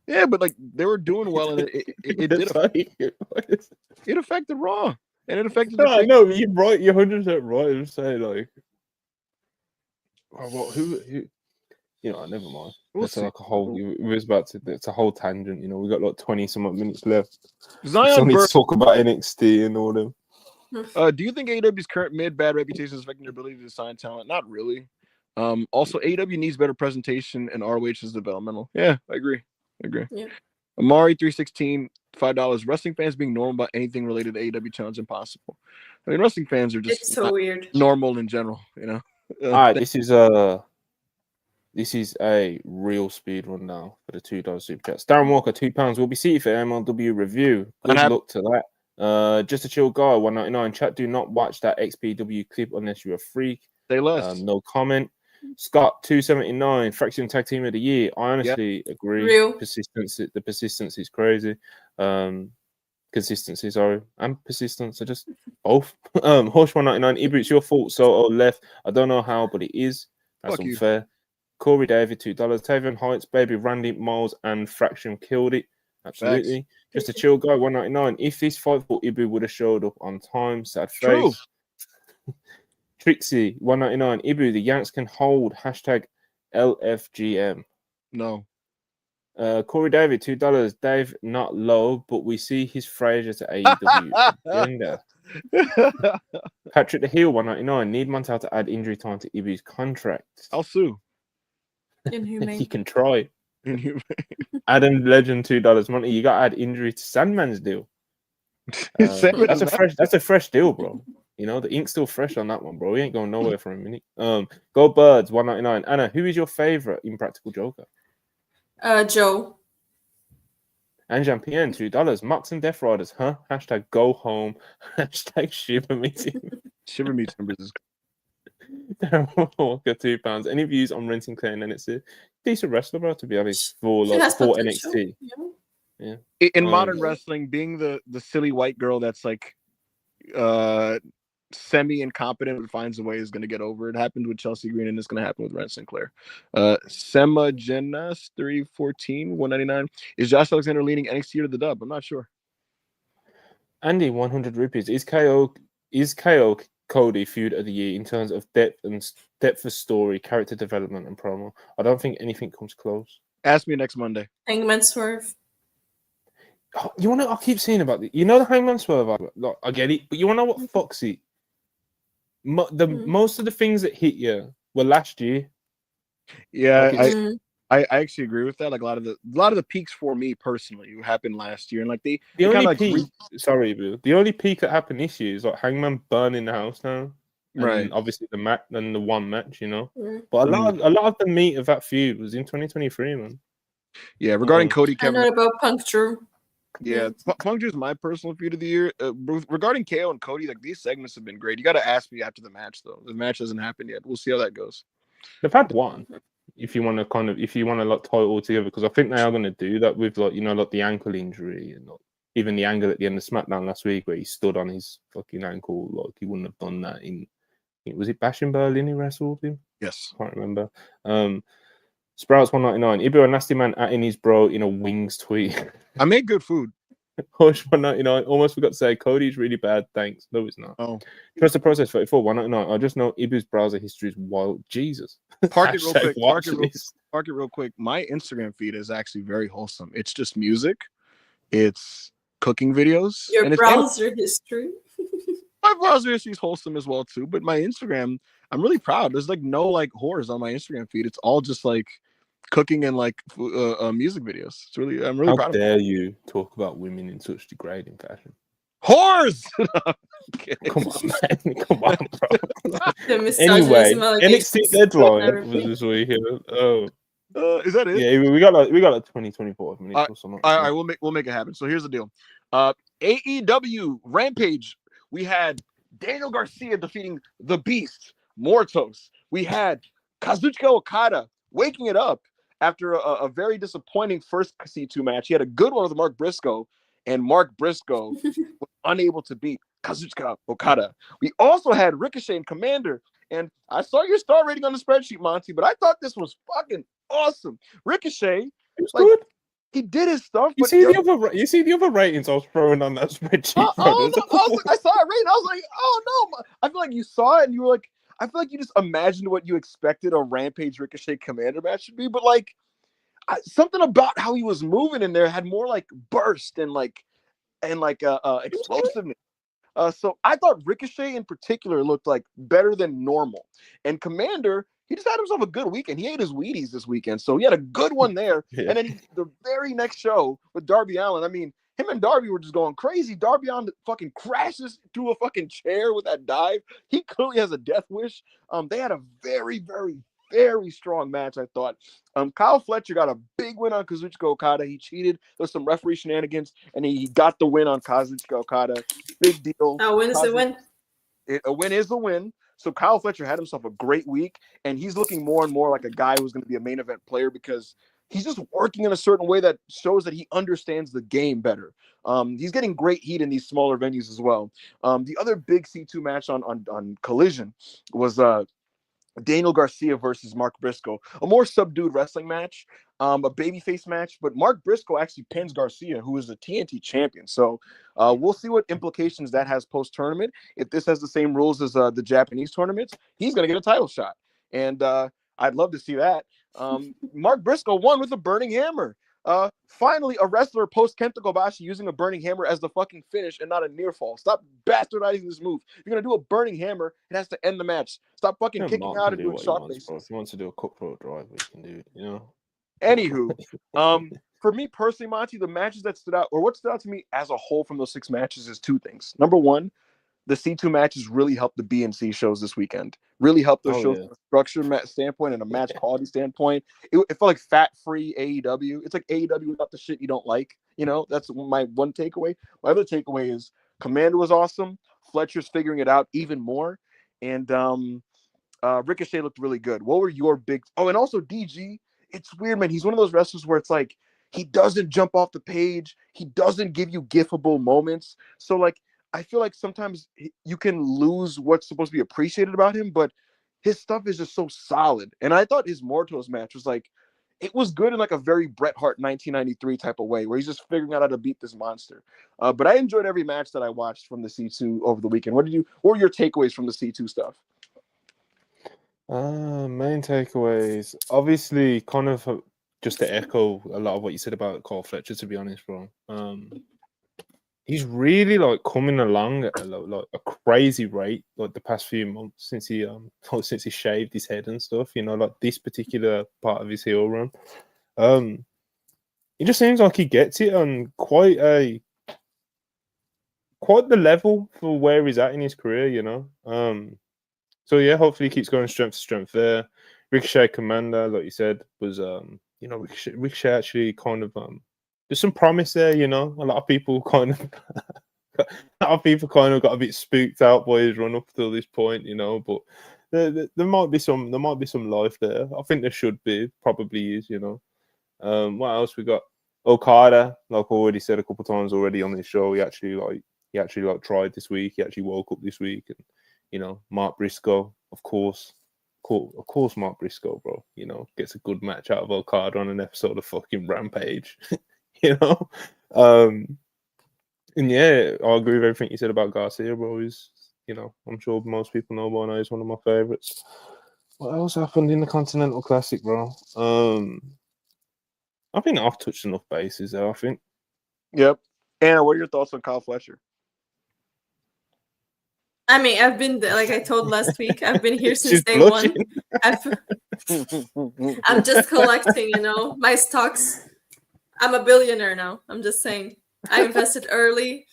Yeah, but like they were doing well, and it did. It affected Raw, and it affected. No, you're right. You're 100% right. I'm saying like, who? You know, never mind. It's like a whole. It's a whole tangent. You know, we got like 20 some minutes left. Zion Burns talk about NXT and all them. Do you think AEW's current mid-bad reputation is affecting their ability to sign talent? Not really. Also, AEW needs better presentation, and ROH is developmental. Yeah, I agree. Yeah. Amari 316, $5. Wrestling fans being normal about anything related to AEW challenge impossible. I mean, wrestling fans are just It's so weird. normal in general, you know. All right, this is a real speed run now for the $2 super chats. Darren Walker, £2 will be seated for MLW review. Good luck to that. Just a chill guy, 199. Chat, do not watch that XPW clip unless you're a freak. Say less. No comment. Scott, 279, Fraction Tag Team of the Year. I honestly agree. Real. The persistence is crazy. Consistency, sorry, and persistence are just both. Horse 199, Ibu, it's your fault. Soto left. I don't know how, but it is. That's Fuck unfair. You. Corey David, $2. Tavion Heights, Baby Randy Miles, and Fraction killed it. Absolutely. Thanks. Just a chill guy, 199. If this fight for Ibu would have showed up on time, sad face. True. Trixie, 199. Ibu, the Yanks can hold. Hashtag LFGM. No. Corey David, $2. Dave, not low, but we see his Frazier to AEW agenda. Patrick the Heel, 199. Need Montel to add injury time to Ibu's contract. I'll sue. Inhumane. He can try. Adam Legend, $2. Monty, you got to add injury to Sandman's deal. That's a fresh deal, bro. You know, the ink's still fresh on that one, bro. We ain't going nowhere for a minute. Go Birds, 199. Anna, who is your favorite Impractical Joker? Joe. And Jean PN, $2. Mox and Death Riders, huh? Hashtag go home. Hashtag shiver me timber. Shiver me timbers is Walker, £2. Any views on renting Clay and NXT? Decent wrestler, bro, to be honest, for NXT. Yeah. In modern wrestling, being the silly white girl that's like semi-incompetent but finds a way is going to get over. It happened with Chelsea Green and it's going to happen with Ren Sinclair. Sema Genas 314 199. Is Josh Alexander leading NXT to the dub? I'm not sure. Andy, 100 rupees. Is KO Cody feud of the year in terms of depth of story, character development, and promo? I don't think anything comes close. Ask me next Monday. Hangman Swerve. Oh, you want to? I keep saying about it. You know the Hangman Swerve. I get it, but you want to know what fucks it? Most of the things that hit you were last year. Yeah, I actually agree with that. Like a lot of the peaks for me personally happened last year, and like the only peak. Sorry, Bill. The only peak that happened this year is like Hangman burning the house down, right? Obviously the match and the one match, you know. But a lot of the meat of that feud was in 2023, man. Yeah, regarding Cody, I know about Punk Drew. Yeah, Punk Drew is my personal feud of the year. Regarding KO and Cody, like these segments have been great. You got to ask me after the match, though. The match hasn't happened yet. We'll see how that goes. They've had one. If you want to like tie it all together, because I think they are going to do that with like the ankle injury and like, even the angle at the end of SmackDown last week where he stood on his fucking ankle, like he wouldn't have done that was it Bash in Berlin he wrestled him? Yes, I can't remember. Sprouts 199. Ibu a nasty man atting his bro in a wings tweet. I made good food. Hush 199. Almost forgot to say Cody's really bad. Thanks. No, it's not. Oh, trust the process 34 199. I just know Ibu's browser history is wild. Jesus. Park it real quick. Park it real quick. My Instagram feed is actually very wholesome. It's just music. It's cooking videos. Your browser history. My browser history is wholesome as well too. But my Instagram, I'm really proud. There's like no like whores on my Instagram feed. It's all just like cooking and like music videos. It's really, I'm really proud of it. How dare you talk about women in such degrading fashion? Whores! Come on, man. Come on, bro. Anyway, NXT Deadline was this week. Is that it? Yeah, we got like 20, 24 minutes or something. All right, we'll make it happen. So here's the deal. AEW Rampage. We had Daniel Garcia defeating the Beast, Mortos. We had Kazuchika Okada waking it up after a very disappointing first C2 match. He had a good one with Mark Briscoe, and Mark Briscoe was unable to beat Kazuchika Okada. We also had Ricochet and Commander, and I saw your star rating on the spreadsheet, Monty, but I thought this was fucking awesome. Ricochet, good. He did his stuff. You see the other ratings I was throwing on that spreadsheet. I saw it rating. I was like, oh no! I feel like you saw it and you were like, I feel like you just imagined what you expected a Rampage Ricochet Commander match should be, but like something about how he was moving in there had more like burst and like explosiveness. So I thought Ricochet in particular looked like better than normal. And Commander, he just had himself a good weekend. He ate his Wheaties this weekend, so he had a good one there. Yeah. And then the very next show with Darby Allin, I mean, him and Darby were just going crazy. Darby Allin fucking crashes through a fucking chair with that dive. He clearly has a death wish. They had a very, very, very strong match, I thought. Kyle Fletcher got a big win on Kazuchika Okada. He cheated. There was some referee shenanigans, and he got the win on Kazuchika Okada. Big deal. A win is a win. A win is a win. So Kyle Fletcher had himself a great week, and he's looking more and more like a guy who's going to be a main event player because he's just working in a certain way that shows that he understands the game better. He's getting great heat in these smaller venues as well. The other big C2 match on Collision was Daniel Garcia versus Mark Briscoe, a more subdued wrestling match, a babyface match, but Mark Briscoe actually pins Garcia, who is the TNT champion. So we'll see what implications that has post-tournament. If this has the same rules as the Japanese tournaments, he's going to get a title shot. And I'd love to see that. Mark Briscoe won with a burning hammer. Finally, a wrestler post Kenta Kobashi using a burning hammer as the fucking finish and not a near fall. Stop bastardizing this move. If you're gonna do a burning hammer, it has to end the match. Stop fucking kicking out and doing shot faces. If he wants to do a cutthroat drive, he can do it. You know. Anywho, for me personally, Monty, the matches that stood out, or what stood out to me as a whole from those 6 matches, is 2 things. Number one, the C2 matches really helped the BNC shows this weekend. Really helped those shows from a structure standpoint and a match quality standpoint. It felt like fat-free AEW. It's like AEW without the shit you don't like. You know, that's my one takeaway. My other takeaway is Commander was awesome. Fletcher's figuring it out even more. And Ricochet looked really good. What were your big... Oh, and also DG. It's weird, man. He's one of those wrestlers where it's like he doesn't jump off the page. He doesn't give you gifable moments. So, like, I feel like sometimes you can lose what's supposed to be appreciated about him, but his stuff is just so solid. And I thought his Mortos match was like, it was good in like a very Bret Hart 1993 type of way, where he's just figuring out how to beat this monster. But I enjoyed every match that I watched from the C2 over the weekend. What were your takeaways from the C2 stuff? Main takeaways, obviously, kind of just to echo a lot of what you said about Kyle Fletcher, to be honest, bro. He's really like coming along at a crazy rate, like the past few months since he shaved his head and stuff. You know, like this particular part of his heel run. It just seems like he gets it on quite the level for where he's at in his career. You know, so yeah, hopefully he keeps going strength to strength there. Ricochet Commander, like you said, was you know, Ricochet actually kind of there's some promise there, you know. A lot of people kind of got a bit spooked out by his run up till this point, you know. But there might be some life there. I think there should be, probably is, you know. What else we got? Okada, like I already said a couple times already on this show, he actually tried this week. He actually woke up this week, and you know, Mark Briscoe, of course, Mark Briscoe, bro. You know, gets a good match out of Okada on an episode of fucking Rampage. You know, and yeah, I agree with everything you said about Garcia, bro. He's, you know, I'm sure most people know by now he's one of my favorites. What else happened in the Continental Classic, bro? I think I've touched enough bases there. I think. Yep. Anna, what are your thoughts on Kyle Fletcher? I mean, I've been, like I told last week, I've been here since day one. I'm just collecting, you know, my stocks. I'm a billionaire now. I'm just saying. I invested early.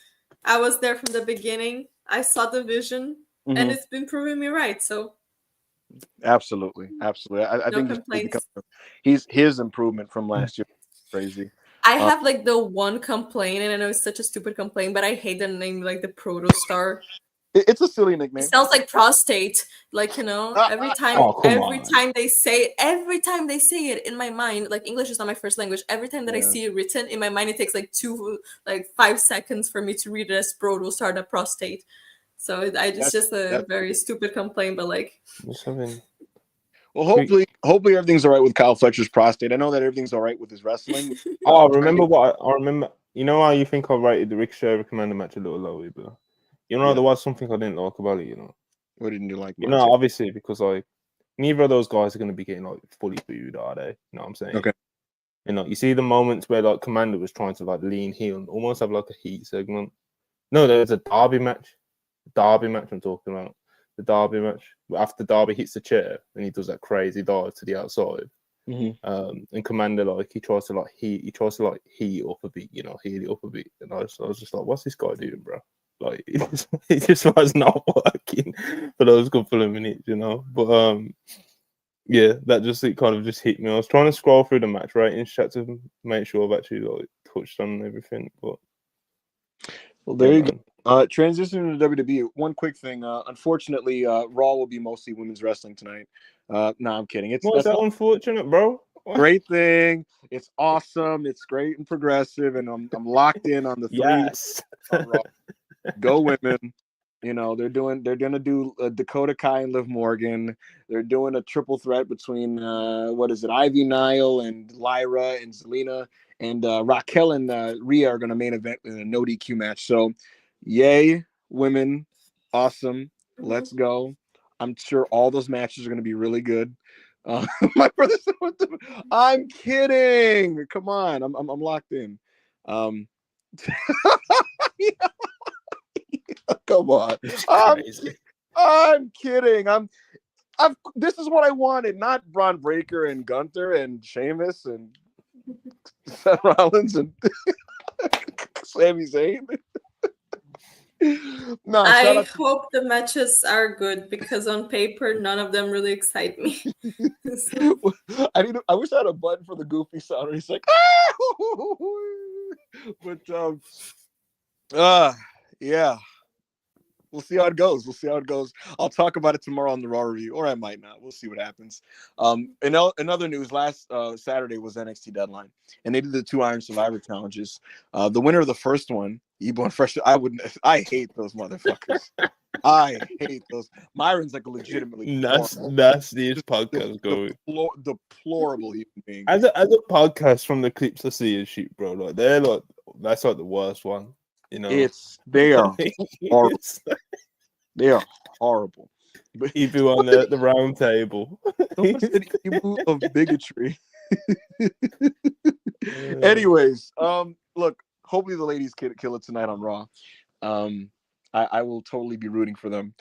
I was there from the beginning. I saw the vision, and it's been proving me right. So, absolutely. I no think complaints. his improvement from last year is crazy. I have like the one complaint, and I know it's such a stupid complaint, but I hate the name, like the Proto Star. It's a silly nickname. It sounds like prostate, like, you know. Every time they say it in my mind, like English is not my first language. Every time that I see it written in my mind, it takes like 5 seconds for me to read it as Proto Star, the prostate. So that's just a very stupid complaint, but like. Well, hopefully everything's all right with Kyle Fletcher's prostate. I know that everything's all right with his wrestling. I remember. You know how you think I rated the Ricochet Commander match a little low, but you know there was something I didn't like about it. You know, what didn't you like? You know, obviously because like neither of those guys are going to be getting like fully booed, are they? You know what I'm saying? Okay. You know, you see the moments where like Commander was trying to like lean heel and almost have like a heat segment. No, there's a derby match. Derby match I'm talking about. The Derby match. After Derby hits the chair and he does that crazy dive to the outside. And Commander, like, he tries to heat it up a bit, heat it up a bit. And I was just like, what's this guy doing, bro? Like, it just was not working for those couple of minutes, But yeah, it kind of just hit me. I was trying to scroll through the match ratings chat to make sure I've actually like touched on everything. But well, there you go. Transitioning to WWE, one quick thing. Unfortunately, Raw will be mostly women's wrestling tonight. No, I'm kidding. What's that unfortunate, bro? Great thing. It's awesome. It's great and progressive, and I'm locked in on the three. Yes. On Raw. Go women. They're gonna do Dakota Kai and Liv Morgan. They're doing a triple threat between Ivy Nile and Lyra and Zelina, and Raquel and Rhea are gonna main event in a no DQ match. So, yay, women, awesome. Let's go. I'm sure all those matches are gonna be really good. My brother said, "I'm kidding. Come on, I'm locked in." Yeah. Come on. I'm kidding. This is what I wanted, not Braun Breaker and Gunther and Sheamus and Seth Rollins and Sami Zayn. No, I hope the matches are good because on paper none of them really excite me. I wish I had a button for the goofy sound. He's like, but yeah. We'll see how it goes. I'll talk about it tomorrow on the Raw review, or I might not. We'll see what happens. In other news, last Saturday was NXT Deadline, and they did the 2 Iron Survivor challenges. The winner of the first one, Ebo and Fresh. I hate those motherfuckers. I hate those. Myron's like a legitimately nastiest podcast going. Deplorable human being. As a podcast from the clips I see and shit, bro. Like that's like the worst one. They are horrible. They are horrible. But Ibu on the round table. Ibu of bigotry. Anyways, look, hopefully the ladies kill it tonight on Raw. I will totally be rooting for them.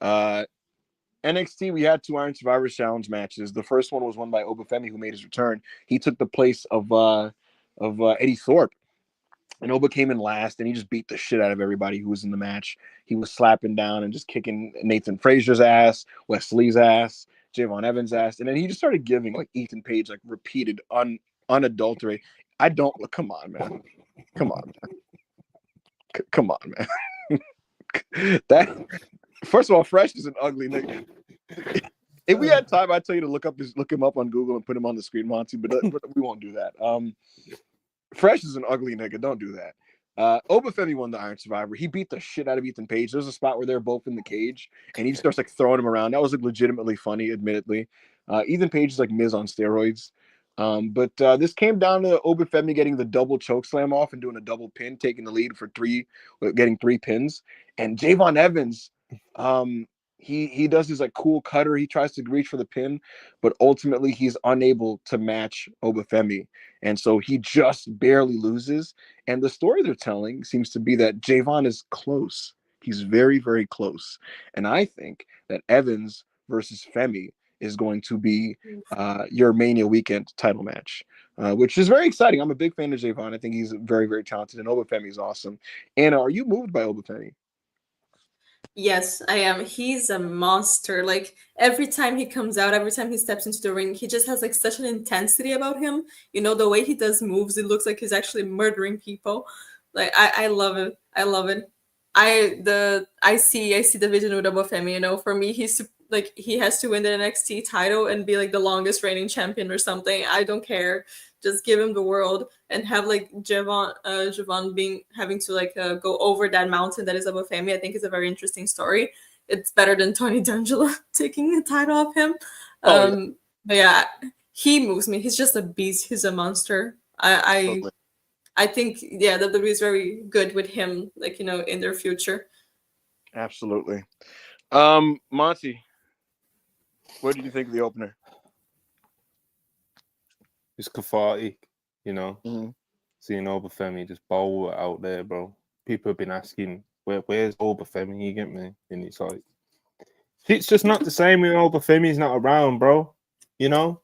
NXT, we had 2 Iron Survivor Challenge matches. The first one was won by Obafemi, who made his return. He took the place of Eddie Thorpe. And Oba came in last, and he just beat the shit out of everybody who was in the match. He was slapping down and just kicking Nathan Frazier's ass, Wesley's ass, Javon Evans' ass, and then he just started giving like Ethan Page like repeated unadulterated. Come on, man. Come on, man. That first of all, Fresh is an ugly nigga. If we had time, I'd tell you to look him up on Google and put him on the screen, Monty, but we won't do that. Fresh is an ugly nigga. Don't do that. Obafemi won the Iron Survivor. He beat the shit out of Ethan Page. There's a spot where they're both in the cage, and he just starts like throwing him around. That was like legitimately funny, admittedly. Ethan Page is like Miz on steroids. But this came down to Obafemi getting the double choke slam off and doing a double pin, taking the lead for getting 3 pins. And Javon Evans, he does his like cool cutter. He tries to reach for the pin, but ultimately he's unable to match Obafemi. And so he just barely loses. And the story they're telling seems to be that Javon is close. He's very, very close. And I think that Evans versus Femi is going to be your Mania weekend title match, which is very exciting. I'm a big fan of Javon. I think he's very, very talented. And Obafemi is awesome. Anna, are you moved by Obafemi? Yes, I am. He's a monster. Like every time he comes out, every time he steps into the ring, he just has like such an intensity about him. The way he does moves, it looks like he's actually murdering people. Like I love it. I love it. I see the vision with Obafemi. For me, he has to win the NXT title and be like the longest reigning champion or something. I don't care. Just give him the world and have like Javon having to like go over that mountain that is Obafemi. I think is a very interesting story. It's better than Tony D'Angelo taking the title off him. But yeah, he moves me. He's just a beast. He's a monster. I think WWE is very good with him, like in their future. Absolutely. Monty, what did you think of the opener? It's cathartic, seeing Obafemi just bowl out there, bro. People have been asking where's Obafemi? You get me? And it's like, it's just not the same when Obafemi's not around, bro. You know,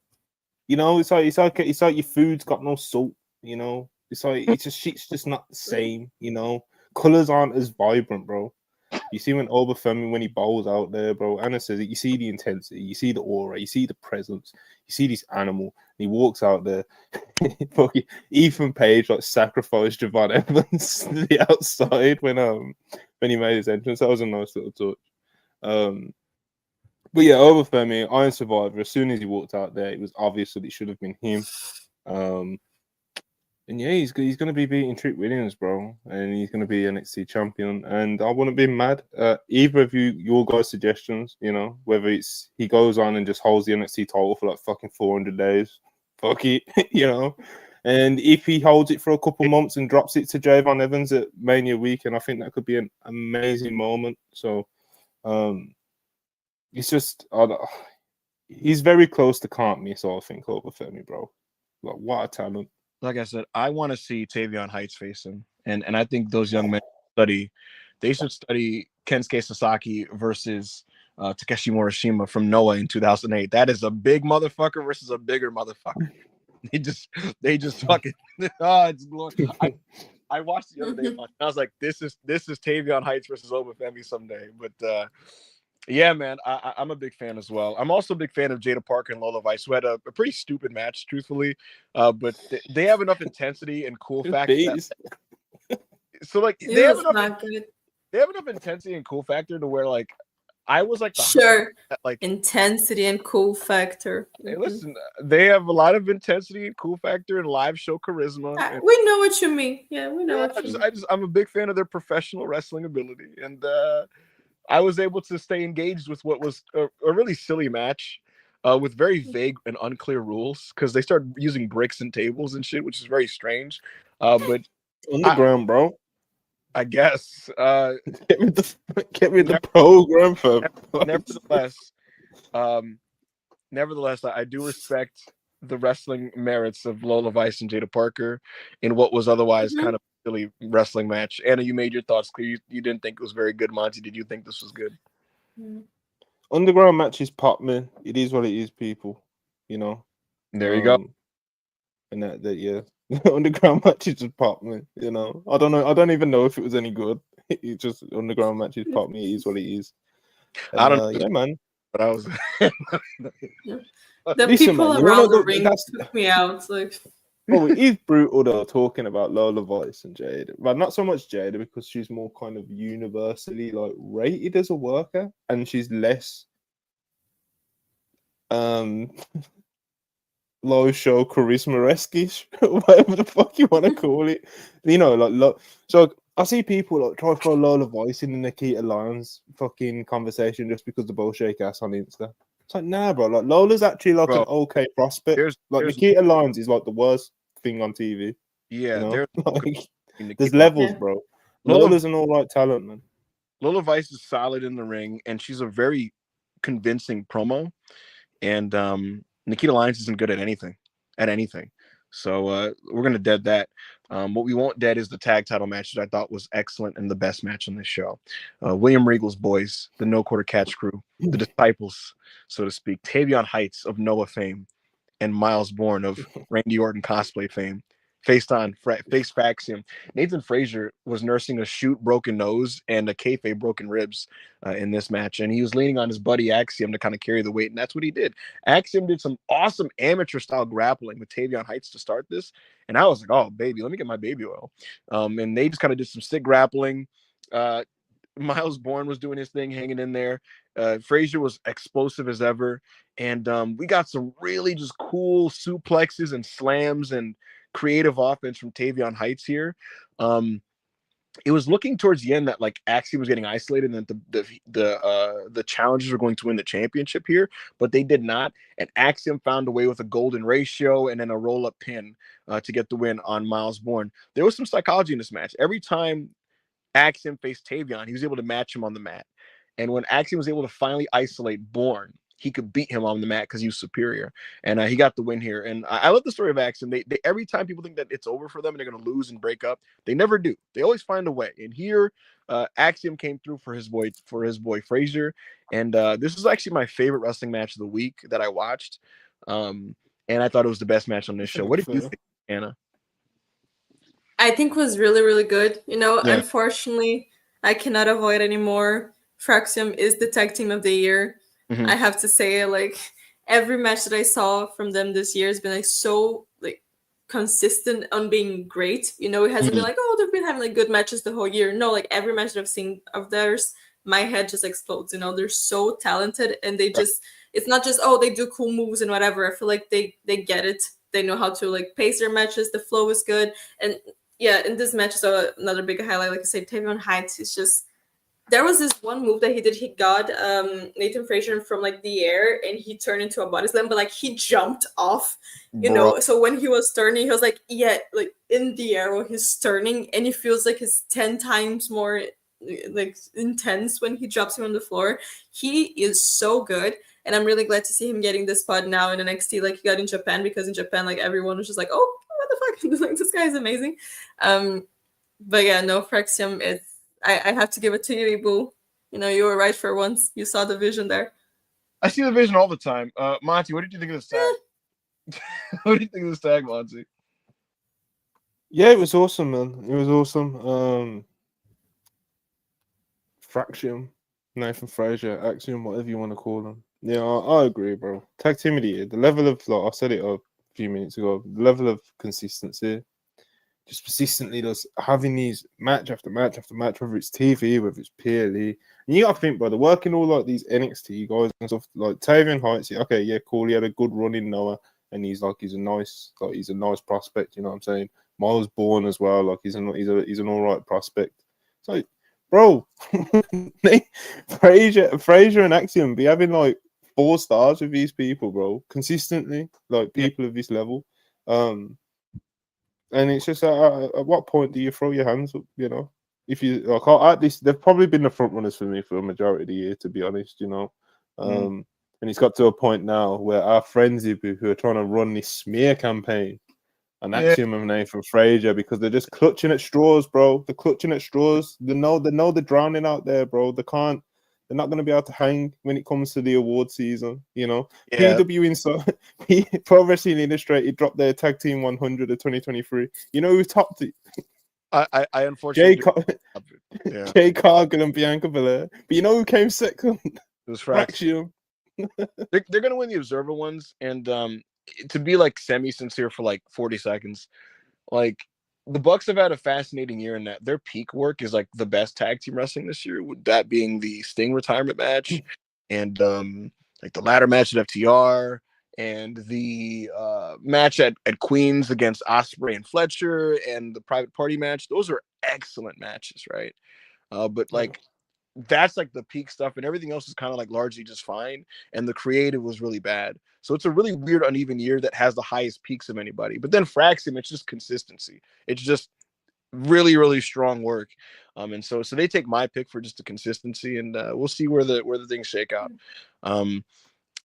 it's like your food's got no salt. You know, it's like shit's just not the same. You know, colors aren't as vibrant, bro. You see when Obafemi, when he bowls out there, bro, Anna says it, you see the intensity, you see the aura, you see the presence, you see this animal. He walks out there. Fucking Ethan Page like sacrificed Javon Evans to the outside when he made his entrance. That was a nice little touch. But yeah, Obafemi, Iron Survivor, as soon as he walked out there, it was obvious that it should have been him. And yeah, he's going to be beating Trick Williams, bro, and he's going to be NXT champion. And I wouldn't be mad. Either of your guys' suggestions, you know, whether it's he goes on and just holds the NXT title for like fucking 400 days, fuck it, you know. And if he holds it for a couple months and drops it to Javon Evans at Mania weekend, I think that could be an amazing moment. So, it's just he's very close to can't miss. I think Obafemi, bro. Like, what a talent. Like I said, I want to see Tavion Heights face him, and I think those young men should study Kensuke Sasaki versus Takeshi Morishima from Noah in 2008. That is a big motherfucker versus a bigger motherfucker. They just fucking it's glorious. I watched the other day. I was like, this is Tavion Heights versus Obafemi someday. But yeah, man, I'm a big fan as well. I'm also a big fan of Jada Parker and Lola Vice, who had a pretty stupid match, truthfully. But they have enough intensity and cool factor. So like they have enough intensity and cool factor to where like I was like intensity and cool factor. Hey, listen, they have a lot of intensity and cool factor and live show charisma. We know what you mean. Yeah, we know what you mean. I'm a big fan of their professional wrestling ability, and I was able to stay engaged with what was a really silly match with very vague and unclear rules because they started using bricks and tables and shit, which is very strange. But underground, bro. I guess. Get me the program for. Nevertheless, I do respect the wrestling merits of Lola Vice and Jada Parker in what was otherwise kind of silly wrestling match. Anna, you made your thoughts clear. You didn't think it was very good. Monty, did you think this was good? Underground matches pop, man. It is what it is, people. You know. There you go. And that yeah. Underground matches just pop, man. You know. I don't know. I don't even know if it was any good. It just underground matches pop me. It is what it is. And, I don't know. Yeah, man. But I was the people around the ring took me out. Like, oh, it is brutal though, talking about Lola Vice and Jada. But not so much Jada because she's more kind of universally like rated as a worker, and she's less low show charisma-esque, whatever the fuck you want to call it. You know, like so I see people like try to throw Lola Vice in the Nikita Lyons fucking conversation just because the both shake ass on Insta. It's like, nah, bro. Like Lola's actually like an okay prospect. Nikita Lyons is like the worst thing on TV. Yeah, you know? There's levels, bro. Lola's an all right talent, man. Lola Vice is solid in the ring, and she's a very convincing promo. And Nikita Lyons isn't good at anything. So we're gonna dead that. What we won't dead is the tag title match that I thought was excellent and the best match on this show. William Regal's boys, the No Quarter Catch crew, the disciples, so to speak, Tavion Heights of Noah fame and Miles Bourne of Randy Orton cosplay fame, face Faxium. Nathan Frazier was nursing a shoot broken nose and a kayfabe broken ribs in this match, and he was leaning on his buddy Axiom to kind of carry the weight, and that's what he did. Axiom did some awesome amateur style grappling with Tavion Heights to start this, and I was like, oh baby, let me get my baby oil. And they just kind of did some stick grappling. Miles Bourne was doing his thing, hanging in there. Frazier was explosive as ever, and we got some really just cool suplexes and slams and creative offense from Tavion Heights here. It was looking towards the end that like Axiom was getting isolated and that the challengers were going to win the championship here, but they did not. And Axiom found a way with a golden ratio and then a roll-up pin to get the win on Miles Bourne. There was some psychology in this match. Every time Axiom faced Tavion, he was able to match him on the mat. And when Axiom was able to finally isolate Bourne, he could beat him on the mat because he was superior, and he got the win here. And I love the story of Axiom. They every time people think that it's over for them and they're going to lose and break up, they never do. They always find a way. And here, Axiom came through for his boy Frazier, and this is actually my favorite wrestling match of the week that I watched. And I thought it was the best match on this show. What did you think, Anna? I think was really, really good. Yeah. Unfortunately, I cannot avoid anymore. Fraxium is the tag team of the year. Mhm. I have to say, like, every match that I saw from them this year has been like so like consistent on being great. It hasn't been like, oh, they've been having like good matches the whole year. No, like every match that I've seen of theirs, my head just explodes. They're so talented, and they just it's not just, oh, they do cool moves and whatever. I feel like they get it. They know how to like pace their matches. The flow is good. And yeah, in this match, so another big highlight, like I said, Tavion Heights is just, there was this one move that he did. He got Nathan Frazier from like the air, and he turned into a body slam, but like he jumped off, So when he was turning, he was like, like in the air while he's turning, and it feels like it's 10 times more like intense when he drops him on the floor. He is so good, and I'm really glad to see him getting this spot now in NXT, like he got in Japan, because in Japan, like everyone was just like, oh, what the fuck, like this guy is amazing. But yeah, no, Fraxium, I have to give it to you, Ibu. You were right for once. You saw the vision there. I see the vision all the time. Monty, what did you think of this tag? What do you think of this tag, Monty? Yeah, it was awesome, man. It was awesome. Fraxium, Nathan Frazier, Axiom, whatever you want to call them. Yeah, I agree, bro. Tag team of the year. The level of, like I said it a few minutes ago, the level of consistency, just persistently just having these match after match after match, whether it's TV, whether it's PLE. And you got to think, brother, working all like these NXT guys and stuff, like Tavion Heights, okay, yeah, cool. He had a good run in Noah, and he's a nice prospect, you know what I'm saying? Miles Bourne as well, like he's an all right prospect. So, bro, Frazier and Axiom be having like 4 stars with these people, bro, consistently, like people of this level. And it's just at what point do you throw your hands up? If you like, at least they've probably been the front runners for me for a majority of the year, to be honest. And it's got to a point now where our friends who are trying to run this smear campaign on Axiom and Nathan Frazier, because they're just clutching at straws, bro. They're clutching at straws. They know they're drowning out there, bro. They're not going to be able to hang when it comes to the award season, PW Inside, Pro Wrestling Illustrated dropped their Tag Team 100 of 2023. You know who topped it? I unfortunately Jay Cargill and Bianca Belair. But you know who came second? It was Fraxium. They're going to win the Observer ones, and to be like semi-sincere for like 40 seconds, like the Bucks have had a fascinating year in that their peak work is like the best tag team wrestling this year, with that being the Sting retirement match and like the ladder match at FTR and the match at Queens against Ospreay and Fletcher and the private party match. Those are excellent matches, right? But like that's like the peak stuff, and everything else is kind of like largely just fine, and the creative was really bad. So it's a really weird, uneven year that has the highest peaks of anybody. But then Fraxium, it's just consistency. It's just really, really strong work. And so they take my pick for just the consistency, and we'll see where the things shake out.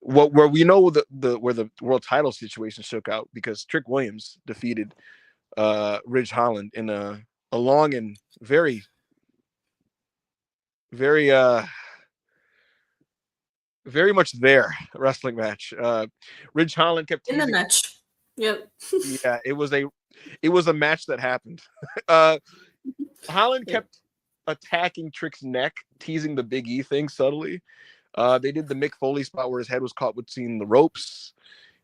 Where we know where the world title situation shook out, because Trick Williams defeated Ridge Holland in a long and very much there wrestling match. Ridge Holland kept in the match. Yep. Yeah, it was a match that happened. Holland kept attacking Trick's neck, teasing the Big E thing subtly. They did the Mick Foley spot where his head was caught between the ropes,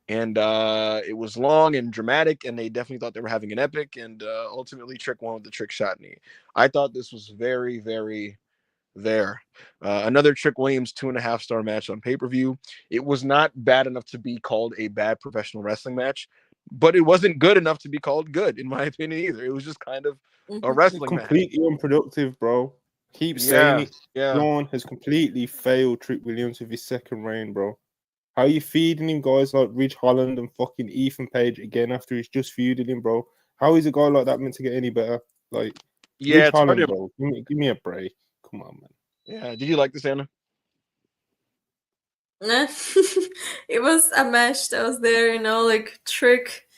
and it was long and dramatic, and they definitely thought they were having an epic, and ultimately Trick won with the Trick shot knee. I thought this was very, very there. Another Trick Williams 2.5-star match on pay-per-view. It was not bad enough to be called a bad professional wrestling match, but it wasn't good enough to be called good, in my opinion, either. It was just kind of a wrestling completely match. Unproductive, bro. Keep saying it. Yeah. No one has completely failed Trick Williams with his second reign, bro. How are you feeding him guys like Ridge Holland and fucking Ethan Page again after he's just feuded him, bro? How is a guy like that meant to get any better? Like, Ridge Holland, bro. Give me a break. Come on, man. Yeah. Did you like this, Anna? It was a match that was there, like Trick.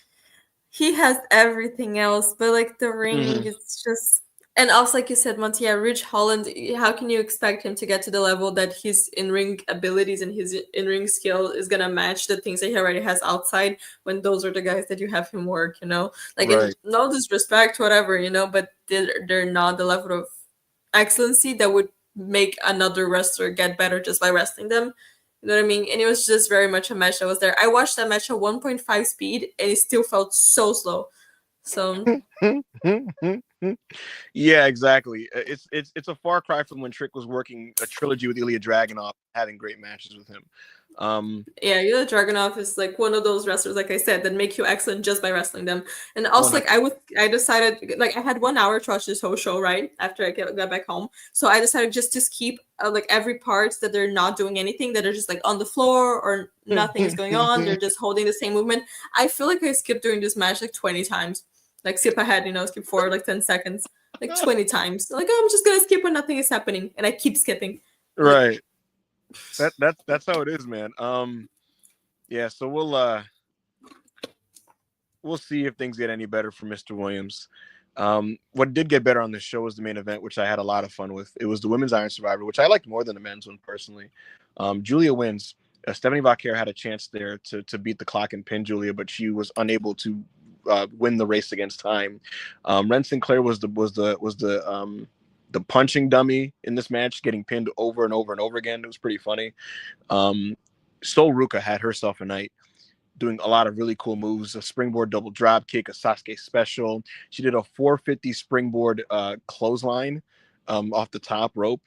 He has everything else, but like the ring is just. And also, like you said, Monty, yeah, Ridge Holland, how can you expect him to get to the level that his in-ring abilities and his in-ring skill is gonna match the things that he already has outside when those are the guys that you have him work? Like, Right. and no disrespect, whatever, but they're not the level of excellency that would make another wrestler get better just by wrestling them. You know what I mean? And it was just very much a match that was there. I watched that match at 1.5 speed and it still felt so slow. So Yeah, exactly. It's a far cry from when Trick was working a trilogy with Ilya Dragunov, having great matches with him. yeah, Yulia Dragunov is like one of those wrestlers, like I said, that make you excellent just by wrestling them. And also, like I decided, like I had 1 hour to watch this whole show, right after I got back home. So I decided just to skip like every part that they're not doing anything, that are just like on the floor or nothing is going on. They're just holding the same movement. I feel like I skipped during this match like 20 times. Like skip ahead, skip forward like 10 seconds, like 20 times. Like, oh, I'm just gonna skip when nothing is happening, and I keep skipping. Right. That's how it is, man. Yeah, so we'll see if things get any better for Mr. Williams. What did get better on this show was the main event, which I had a lot of fun with. It was the Women's Iron Survivor, which I liked more than the men's one personally. Julia wins. Stephanie Vaquer had a chance there to beat the clock and pin Julia, but she was unable to win the race against time. Ren Sinclair was the punching dummy in this match, getting pinned over and over and over again. It was pretty funny. Sol Ruka had herself a night, doing a lot of really cool moves, a springboard double drop kick, a Sasuke special. She did a 450 springboard clothesline off the top rope.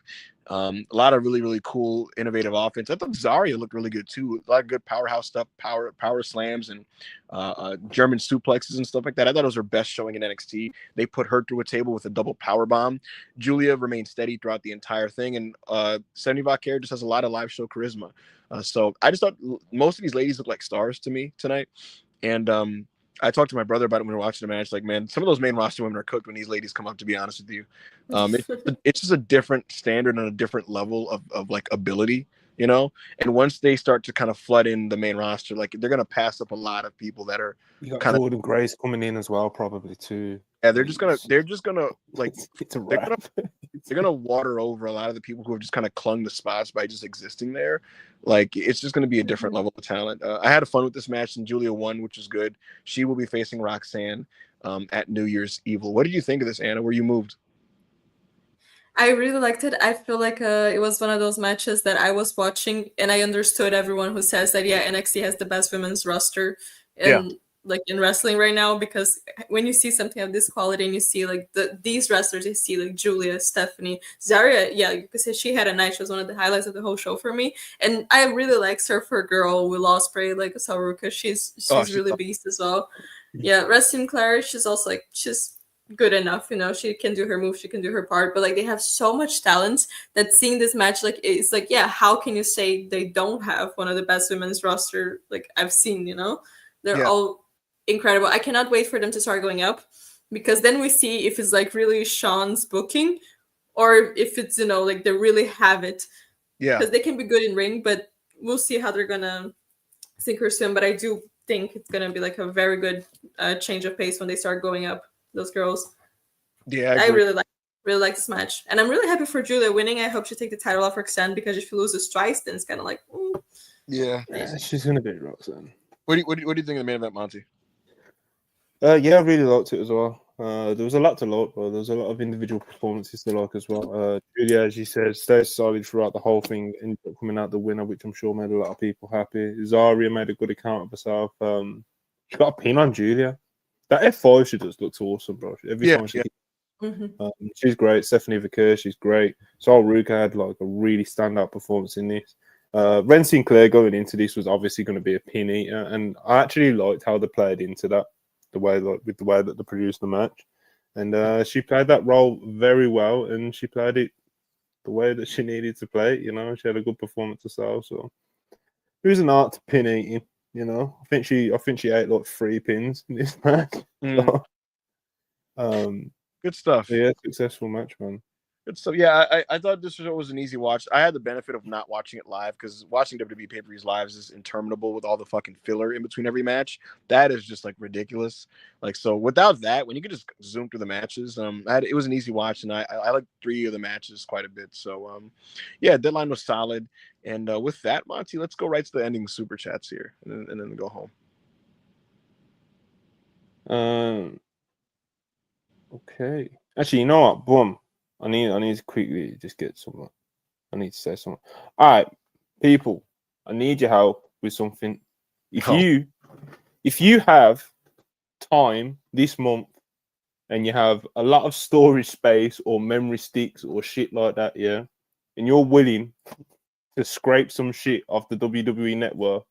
A lot of really, really cool, innovative offense. I thought Zarya looked really good too. A lot of good powerhouse stuff, power slams and German suplexes and stuff like that. I thought it was her best showing in NXT. They put her through a table with a double power bomb. Julia remained steady throughout the entire thing, and Stephanie Vaquer just has a lot of live show charisma. So I just thought most of these ladies look like stars to me tonight. And I talked to my brother about it when we were watching the match. Like, man, some of those main roster women are cooked when these ladies come up, to be honest with you. It's just a different standard and a different level of like ability, And once they start to kind of flood in the main roster, like they're going to pass up a lot of people that are kind of Jordan Grace coming in as well, probably too. Yeah, they're just gonna like it's a wrap. They're gonna water over a lot of the people who have just kind of clung to spots by just existing there. Like it's just gonna be a different level of talent. I had fun with this match, and Julia won, which is good. She will be facing Roxanne at New Year's Evil. What did you think of this, Anna? Were you moved? I really liked it. I feel like it was one of those matches that I was watching, and I understood everyone who says that NXT has the best women's roster like in wrestling right now, because when you see something of this quality and you see like these wrestlers, you see like Julia, Stephanie, Zarya, you could say she had a night. She was one of the highlights of the whole show for me, and I really like Surfer Girl, Will Ospreay, like Saruka. She's really beast as well. Yeah, Ren Sinclair, she's also like she's good enough, she can do her move, she can do her part, but like they have so much talent that seeing this match, like it's like, how can you say they don't have one of the best women's roster like I've seen? They're all incredible. I cannot wait for them to start going up, because then we see if it's like really Sean's booking or if it's like they really have it, because they can be good in ring, but we'll see how they're gonna sink or swim. But I do think it's gonna be like a very good change of pace when they start going up, those girls. I really like this match, and I'm really happy for Julia winning. I hope she take the title off Roxanne, because if she loses twice, then it's kind of like she's gonna beat Roxanne. What do you think of the main event, Monty? I really liked it as well. There was a lot to like, but there was a lot of individual performances to like as well. Julia, as you said, stayed solid throughout the whole thing, ended up coming out the winner, which I'm sure made a lot of people happy. Zarya made a good account of herself. She got a pin on Julia. That F5 she does looks awesome, bro. Every time she she's great. Stephanie Vaquer, she's great. Sol Ruka had like a really standout performance in this. Ren Sinclair going into this was obviously going to be a pin eater, and I actually liked how they played into that. The way that they produced the match, and she played that role very well, and she played it the way that she needed to play it. She had a good performance herself. So it was an art to pin eating. I think she ate like 3 pins in this match. Good stuff. Yeah, successful match, man. So yeah, I thought this show was an easy watch. I had the benefit of not watching it live because watching WWE pay-per-views lives is interminable with all the fucking filler in between every match. That is just like ridiculous. Like so, without that, when you could just zoom through the matches, it was an easy watch, and I liked 3 of the matches quite a bit. So yeah, Deadline was solid. And with that, Monty, let's go right to the ending super chats here, and then go home. Okay. Actually, you know what? Boom. I need to quickly just get someone. I need to say something. All right, people. I need your help with something. If you have time this month and you have a lot of storage space or memory sticks or shit like that, yeah, and you're willing to scrape some shit off the WWE network,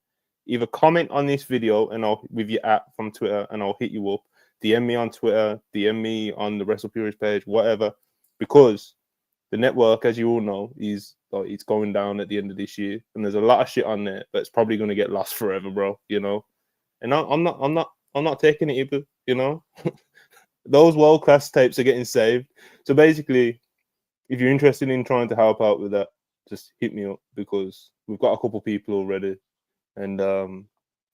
either comment on this video and I'll with your app from Twitter and I'll hit you up. DM me on Twitter, DM me on the WrestlePurists page, whatever, because the network, as you all know, is like it's going down at the end of this year, and there's a lot of shit on there that's probably going to get lost forever, bro. You know, and I'm not taking it either. You know, those world class tapes are getting saved. So basically, if you're interested in trying to help out with that, just hit me up because we've got a couple people already, and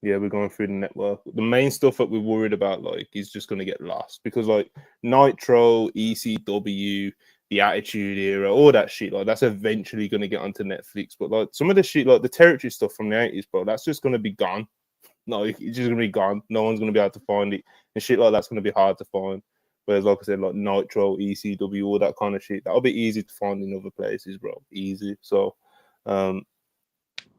yeah, we're going through the network. The main stuff that we're worried about, like, is just going to get lost because, like, Nitro, ECW, the Attitude Era, all that shit, like, that's eventually going to get onto Netflix. But, like, some of the shit, like the territory stuff from the 80s, bro, that's just going to be gone. No, it's just going to be gone. No one's going to be able to find it. And shit like that's going to be hard to find. Whereas, like I said, like Nitro, ECW, all that kind of shit, that'll be easy to find in other places, bro. Easy. So,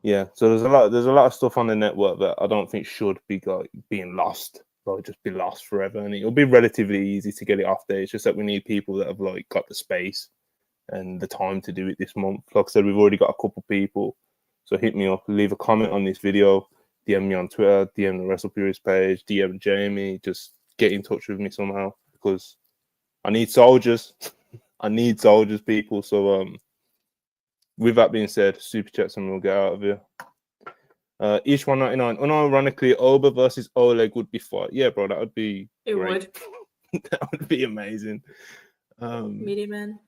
yeah, so there's a lot of stuff on the network that I don't think should be like being lost, like just be lost forever. And it'll be relatively easy to get it off there. It's just that we need people that have like got the space and the time to do it this month. Like I said, we've already got a couple people, so hit me up, leave a comment on this video, DM me on Twitter, DM the WrestlePurists page, DM Jamie, just get in touch with me somehow because I need soldiers. I need soldiers, people. So with that being said, super chats and we'll get out of here. Each 199. Unironically, Oba versus Oleg would be fight. Yeah, bro, that would be great. That would be amazing. Meaty man.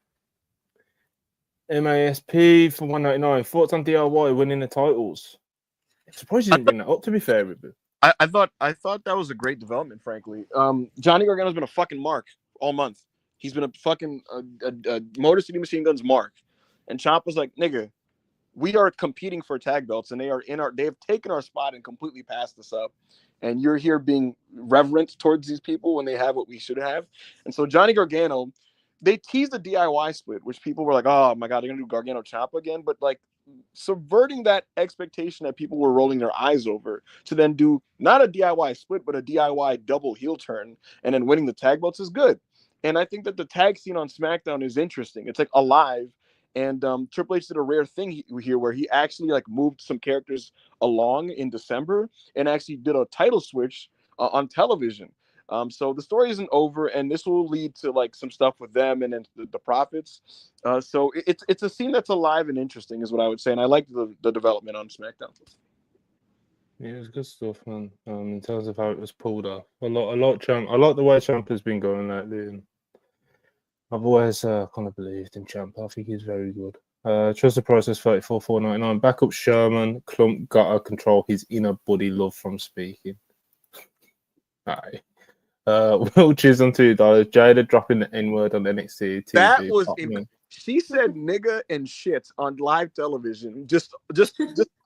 MASP for 199. Thoughts on DIY winning the titles? I'm surprised you didn't bring that up, to be fair with you. I thought that was a great development, frankly. Johnny Gargano's been a fucking mark all month. He's been a fucking Motor City Machine Guns mark. And Ciampa's like, nigga, we are competing for tag belts, and they have taken our spot and completely passed us up. And you're here being reverent towards these people when they have what we should have. And so Johnny Gargano, they teased the DIY split, which people were like, oh my god, they're gonna do Gargano Ciampa again. But like subverting that expectation that people were rolling their eyes over to then do not a DIY split, but a DIY double heel turn and then winning the tag belts is good. And I think that the tag scene on SmackDown is interesting. It's like alive. And Triple H did a rare thing here where he actually like moved some characters along in December and actually did a title switch on television. So the story isn't over, and this will lead to like some stuff with them and then the Profits. So it's a scene that's alive and interesting, is what I would say, and I like the development on SmackDown. Yeah, it was good stuff, man. In terms of how it was pulled off, I like the way Ciampa has been going lately. And I've always kind of believed in Ciampa. I think he's very good. Trust the process 34,499. Backup Sherman. Clump gotta control his inner buddy love from speaking. Aye. Will Chisholm $2. Jada dropping the N-word on NXT TV. That was she said nigga and shit on live television just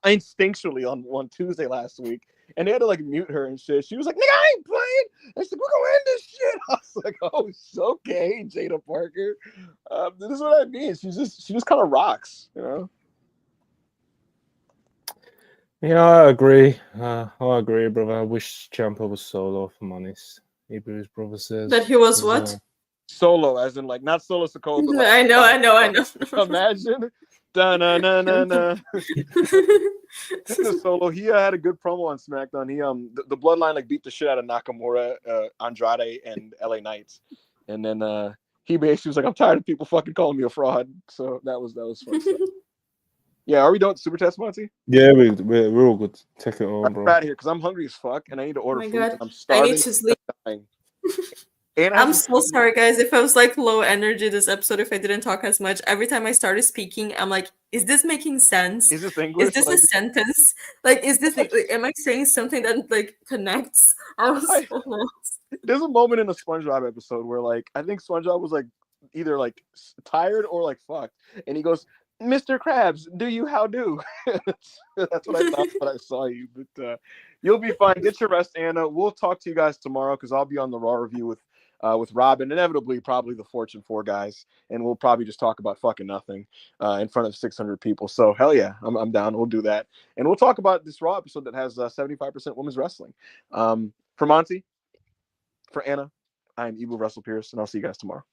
instinctually on Tuesday last week. And they had to like mute her and shit. She was like, nigga, I ain't playing. I said, we're gonna end this shit. I was like, oh, it's okay, Jada Parker. This is what I mean. She just kind of rocks, you know. Yeah, I agree. I agree, brother. I wish Ciampa was solo, if I'm honest. Hebrews brother says that he was what? Solo, as in like not Solo Sikoa, but like, I know. Imagine. Da-na-na-na-na. Solo, he had a good promo on SmackDown. He the Bloodline like beat the shit out of Nakamura, Andrade, and LA Knights, and then he basically was like, "I'm tired of people fucking calling me a fraud." So that was fun stuff. Yeah, are we done with Super Test, Monty? Yeah, we're all good. Take it on, bro. I'm out here because I'm hungry as fuck and I need to order food. God. I'm starving. I need to sleep. Anna I'm has so sorry, guys, if I was like low energy this episode, if I didn't talk as much. Every time I started speaking, I'm like, is this making sense? is this Is English? this a Like, sentence? Like, is this like, am I saying something that like connects? I was I- so lost. there's a moment in a SpongeBob episode where like I think SpongeBob was like either like tired or like fucked, and he goes, "Mr. Krabs, do you how do?" That's what I thought when I saw you. But you'll be fine. Get your rest, Anna. We'll talk to you guys tomorrow because I'll be on the Raw review with Rob and inevitably probably the Fortune 4 guys, and we'll probably just talk about fucking nothing in front of 600 people. So hell yeah, I'm down. We'll do that, and we'll talk about this Raw episode that has 75% women's wrestling. For Monty, for Anna, I'm Evil WrestlePurists, and I'll see you guys tomorrow.